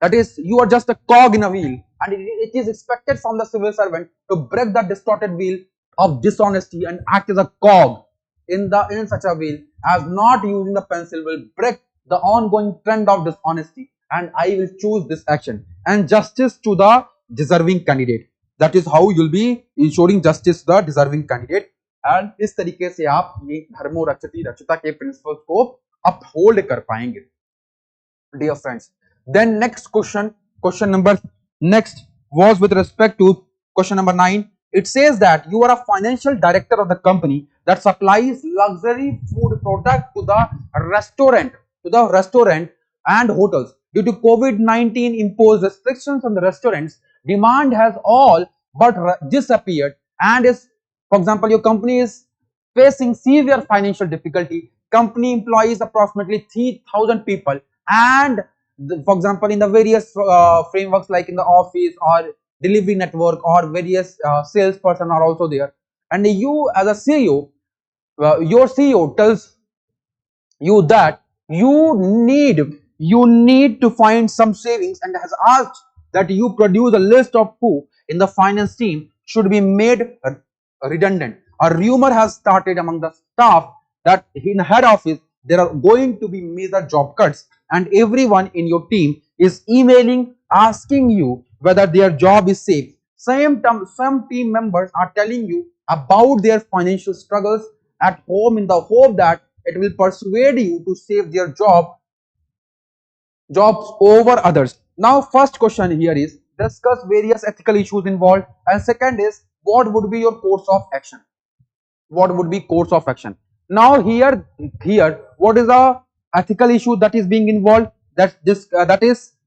that is, you are just a cog in a wheel, and it is expected from the civil servant to break the distorted wheel of dishonesty and act as a cog in such a wheel as not using the pencil will break the ongoing trend of dishonesty, and I will choose this action. And justice to the deserving candidate. That is how you'll be ensuring justice to the deserving candidate. And इस तरीके से आप ये धर्मो रक्षति रक्षता के principles को uphold कर पाएंगे dear friends. Then next question number next was with respect to question number 9. It says that you are a financial director of the company that supplies luxury food product to the restaurant and hotels. Due to COVID-19 imposed restrictions on the restaurants, demand has all but disappeared, and is, for example, your company is facing severe financial difficulty. Company employs approximately 3,000 people, and for example, in the various frameworks like in the office or delivery network or various salesperson are also there, and you as a CEO, your CEO tells you that you need to find some savings, and has asked that you produce a list of who in the finance team should be made redundant. A rumor has started among the staff that in head office there are going to be major job cuts, and everyone in your team is emailing asking you whether their job is safe. Some team members are telling you about their financial struggles at home in the hope that it will persuade you to save their jobs over others. Now, first question here is discuss various ethical issues involved, and second is what would be your course of action. What would be course of action? Now, here, what is the ethical issue that is being involved? That is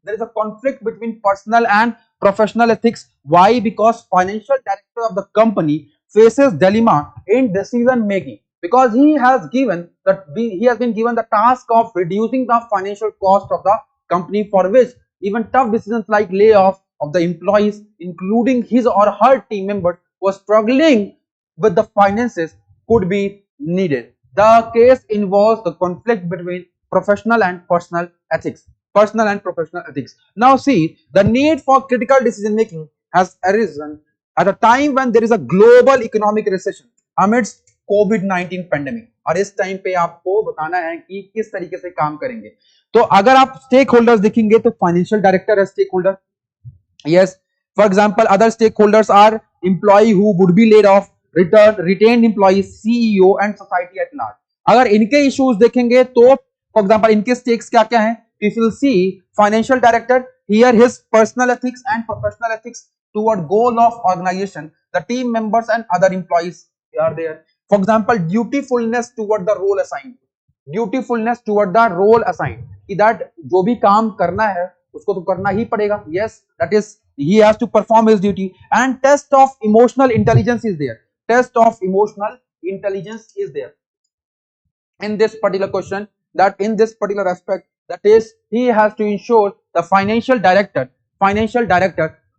there is a conflict between personal and professional ethics. Why? Because financial director of the company faces dilemma in decision making, because he has been given the task of reducing the financial cost of the company, for which even tough decisions like layoff of the employees, including his or her team members who are struggling with the finances, could be needed. The case involves the conflict between professional and personal ethics. Now see, the need for critical decision making has arisen at a time when there is a global economic recession amidst covid pandemic, और इस time पे आपको बताना है कि किस तरीके से काम करेंगे. तो अगर आप स्टेक होल्डर्स देखेंगे तो फाइनेंशियल डायरेक्टर है stakeholder. Yes, for example, other stakeholders are employee who would be laid off, retained employees, CEO and society at large. अगर इनके issues देखेंगे तो for example इनके stakes क्या क्या हैं? If you see financial director, here his personal ethics and professional ethics toward goal of organization, the team members and other employees are there. For example, dutifulness toward the role assigned. Dutifulness toward the role assigned. कि that जो भी काम करना है उसको तो करना ही पड़ेगा. Yes, that is he has to perform his duty. And test of emotional intelligence is there. Test of emotional intelligence is there in this particular question, that in this particular aspect, that is he has to ensure the financial director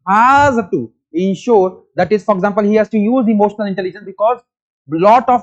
has to ensure that is, for example, he has to use emotional intelligence, because lot of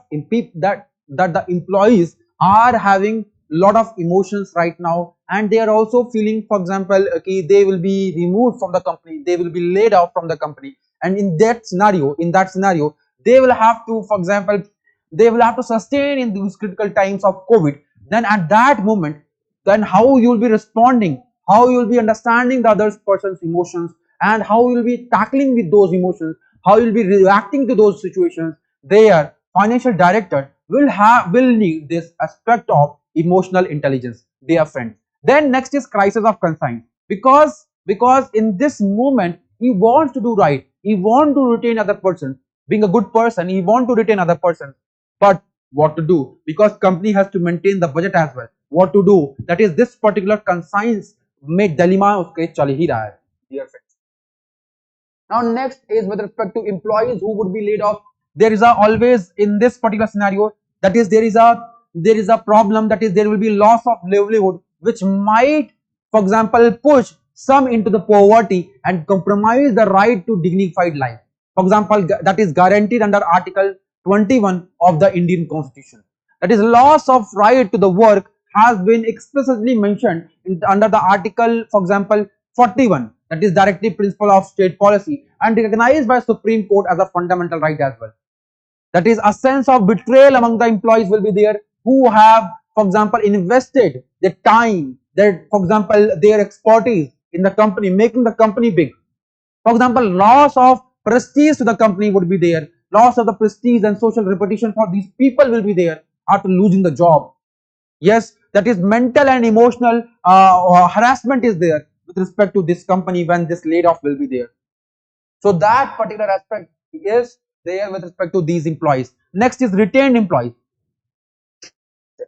that the employees are having lot of emotions right now, and they are also feeling, for example, okay, they will be removed from the company, they will be laid off from the company, and in that scenario they will have to, for example, they will have to sustain in these critical times of COVID. Then at that moment, then how you will be responding, how you will be understanding the other person's emotions, and how you will be tackling with those emotions, how you will be reacting to those situations. Their financial director will need this aspect of emotional intelligence, dear friends. Then next is crisis of conscience, because in this moment he wants to do right, he wants to retain other person, being a good person, he wants to retain other person, but what to do, because company has to maintain the budget as well. What to do, that is this particular conscience में dilemma उसके चल ही रहा है, dear friends. Now next is with respect to employees who would be laid off. There is always in this particular scenario, that is there is a problem, that is there will be loss of livelihood, which might, for example, push some into the poverty and compromise the right to dignified life. For example, that is guaranteed under Article 21 of the Indian Constitution. That is loss of right to the work has been explicitly mentioned under the article, for example, 41, that is directive principle of state policy, and recognized by Supreme Court as a fundamental right as well. That is a sense of betrayal among the employees will be there, who have, for example, invested their time, their, for example, their expertise in the company, making the company big. For example, loss of prestige to the company would be there, loss of the prestige and social reputation for these people will be there after losing the job. Yes, that is mental and emotional harassment is there with respect to this company when this laid off will be there. So that particular aspect is there with respect to these employees. Next is retained employees.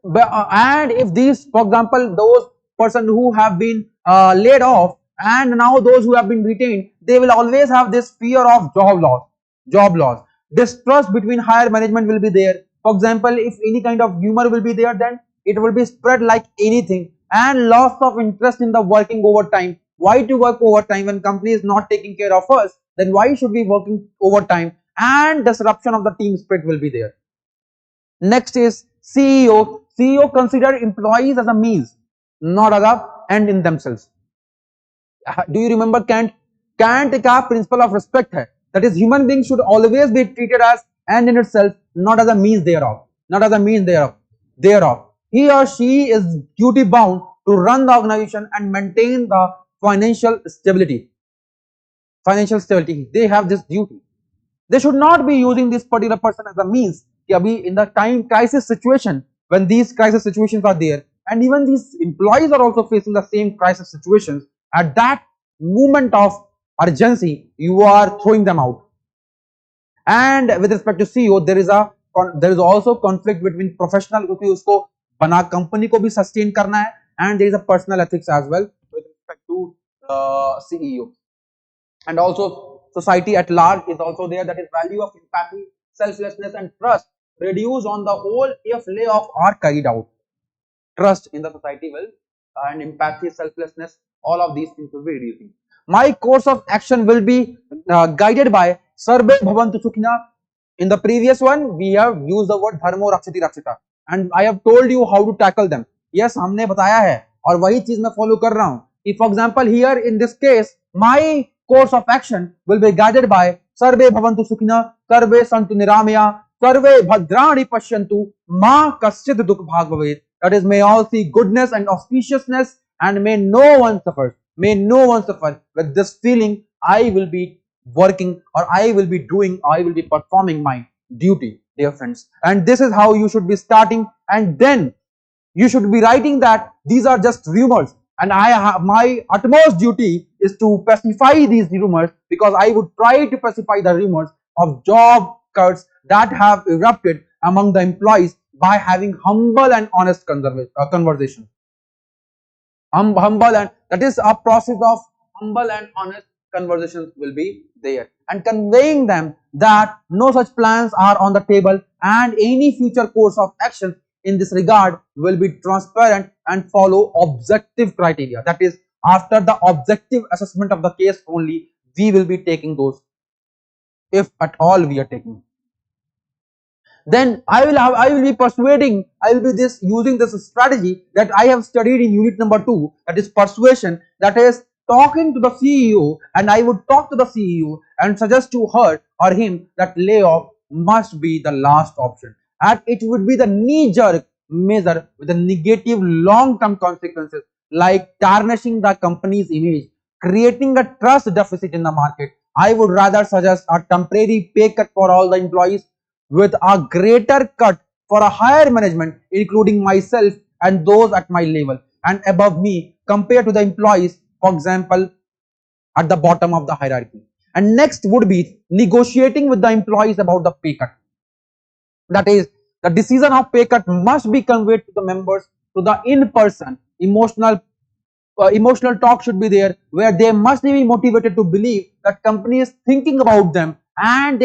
And if these, for example, those person who have been laid off and now those who have been retained, they will always have this fear of job loss. Distrust between higher management will be there. For example, if any kind of humor will be there, then it will be spread like anything, and loss of interest in the working overtime. Why to work overtime when company is not taking care of us? Then why should we working overtime? And disruption of the team spirit will be there. Next is CEO. CEO consider employees as a means, not as a end in themselves. Do you remember Kant? Kant का principle of respect है. That is, human beings should always be treated as end in itself, not as a means thereof. Not as a means thereof. He or she is duty bound to run the organization and maintain the financial stability. They have this duty. They should not be using this particular person as a means. In the time crisis situation, when these crisis situations are there, and even these employees are also facing the same crisis situations, at that moment of urgency, you are throwing them out. And with respect to CEO, there is also conflict between professional, क्योंकि उसको बना company को भी sustain करना है, and there is a personal ethics as well with respect to CEO. And also society at large is also there, that is value of empathy, selflessness and trust reduce on the whole if layoff are carried out. Trust in the society will, and empathy, selflessness, all of these things will be reducing. My course of action will be guided by Sarve Bhavantu Sukhina. In the previous one, we have used the word Dharmo Rakshati Rakshita, and I have told you how to tackle them. Yes, हमने बताया है और वही चीज मैं follow कर रहा हूँ. If, for example, here in this case, my course of action will be guided by Sarve Bhavantu Sukhina, Sarve Santu Niramaya, Sarve Bhadrani Pashyantu, Ma Kasyid Dukh Bhag Bhavet. That is, may all see goodness and auspiciousness, and may no one suffer. May no one suffer. With this feeling, I will be working, or I will be performing my duty, dear friends. And this is how you should be starting, and then you should be writing that these are just rumors, and my utmost duty is to pacify these rumors, because I would try to pacify the rumors of job cuts that have erupted among the employees by having humble and honest conversation. Humble, and that is a process of humble and honest conversations will be there, and conveying them that no such plans are on the table, and any future course of action in this regard will be transparent and follow objective criteria. That is, after the objective assessment of the case only, we will be taking those, if at all we are taking. Then I will be using this strategy that I have studied in unit number 2, that is persuasion, that is talking to the CEO, and I would talk to the CEO and suggest to her or him that layoff must be the last option, and it would be the knee-jerk measure with the negative long-term consequences like tarnishing the company's image, creating a trust deficit in the market. I would rather suggest a temporary pay cut for all the employees, with a greater cut for a higher management, including myself and those at my level and above me, compared to the employees, for example, at the bottom of the hierarchy. And next would be negotiating with the employees about the pay cut. That is, the decision of pay cut must be conveyed to the members to the in-person. Emotional talk should be there, where they must be motivated to believe that company is thinking about them, and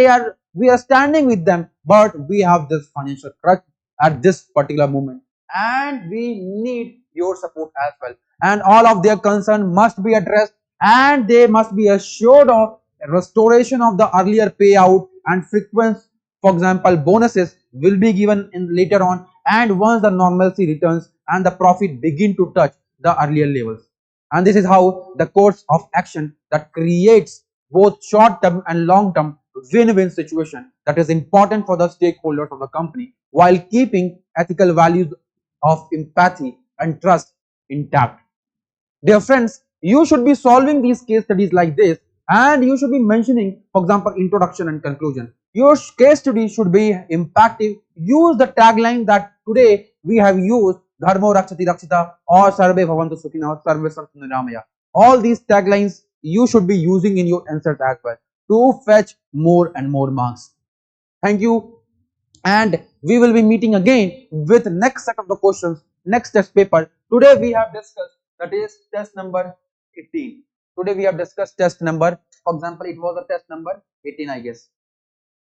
we are standing with them, but we have this financial crutch at this particular moment, and we need your support as well. And all of their concern must be addressed, and they must be assured of restoration of the earlier payout, and frequent, for example, bonuses will be given in later on, and once the normalcy returns and the profit begin to touch the earlier levels. And this is how the course of action that creates both short-term and long-term win-win situation that is important for the stakeholders of the company, while keeping ethical values of empathy and trust intact. Dear friends, you should be solving these case studies like this, and you should be mentioning, for example, introduction and conclusion. Your case study should be impactful. Use the tagline that today we have used, Dharmo Rakshati Rakshita or Sarve Bhavantu Sukhina or Sarve Santu Niramaya. All these taglines you should be using in your answers as well to fetch more and more marks. Thank you, and we will be meeting again with next set of the questions, next test paper. Today we have discussed, that is test number 18. Today we have discussed test number, for example, it was a test number 18, I guess.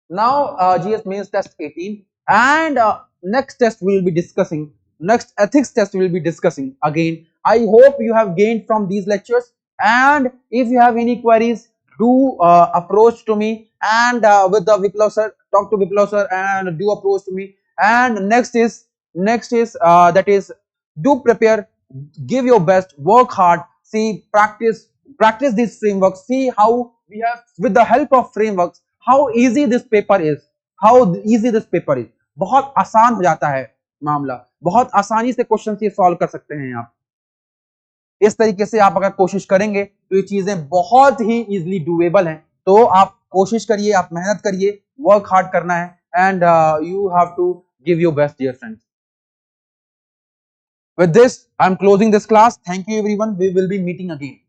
Now GS means test 18, and next test we will be discussing, next ethics test we will be discussing again. I hope you have gained from these lectures, and if you have any queries, do approach to me, and with the Viplav sir, talk to Viplav sir and do approach to me. And next is that is, do prepare, give your best, work hard, see, practice these frameworks, see how we have, with the help of frameworks, how easy this paper is, how easy this paper is. बहुत आसान हो जाता है मामला, बहुत आसानी से question ये सॉल्व कर सकते हैं आप। इस तरीके से आप अगर कोशिश करेंगे तो ये चीजें बहुत ही इजीली डूएबल हैं। तो आप कोशिश करिए, आप मेहनत करिए, वर्क हार्ड करना है, and you have to give your best, dear friends. With this, I am closing this class. Thank you everyone. We will be meeting again.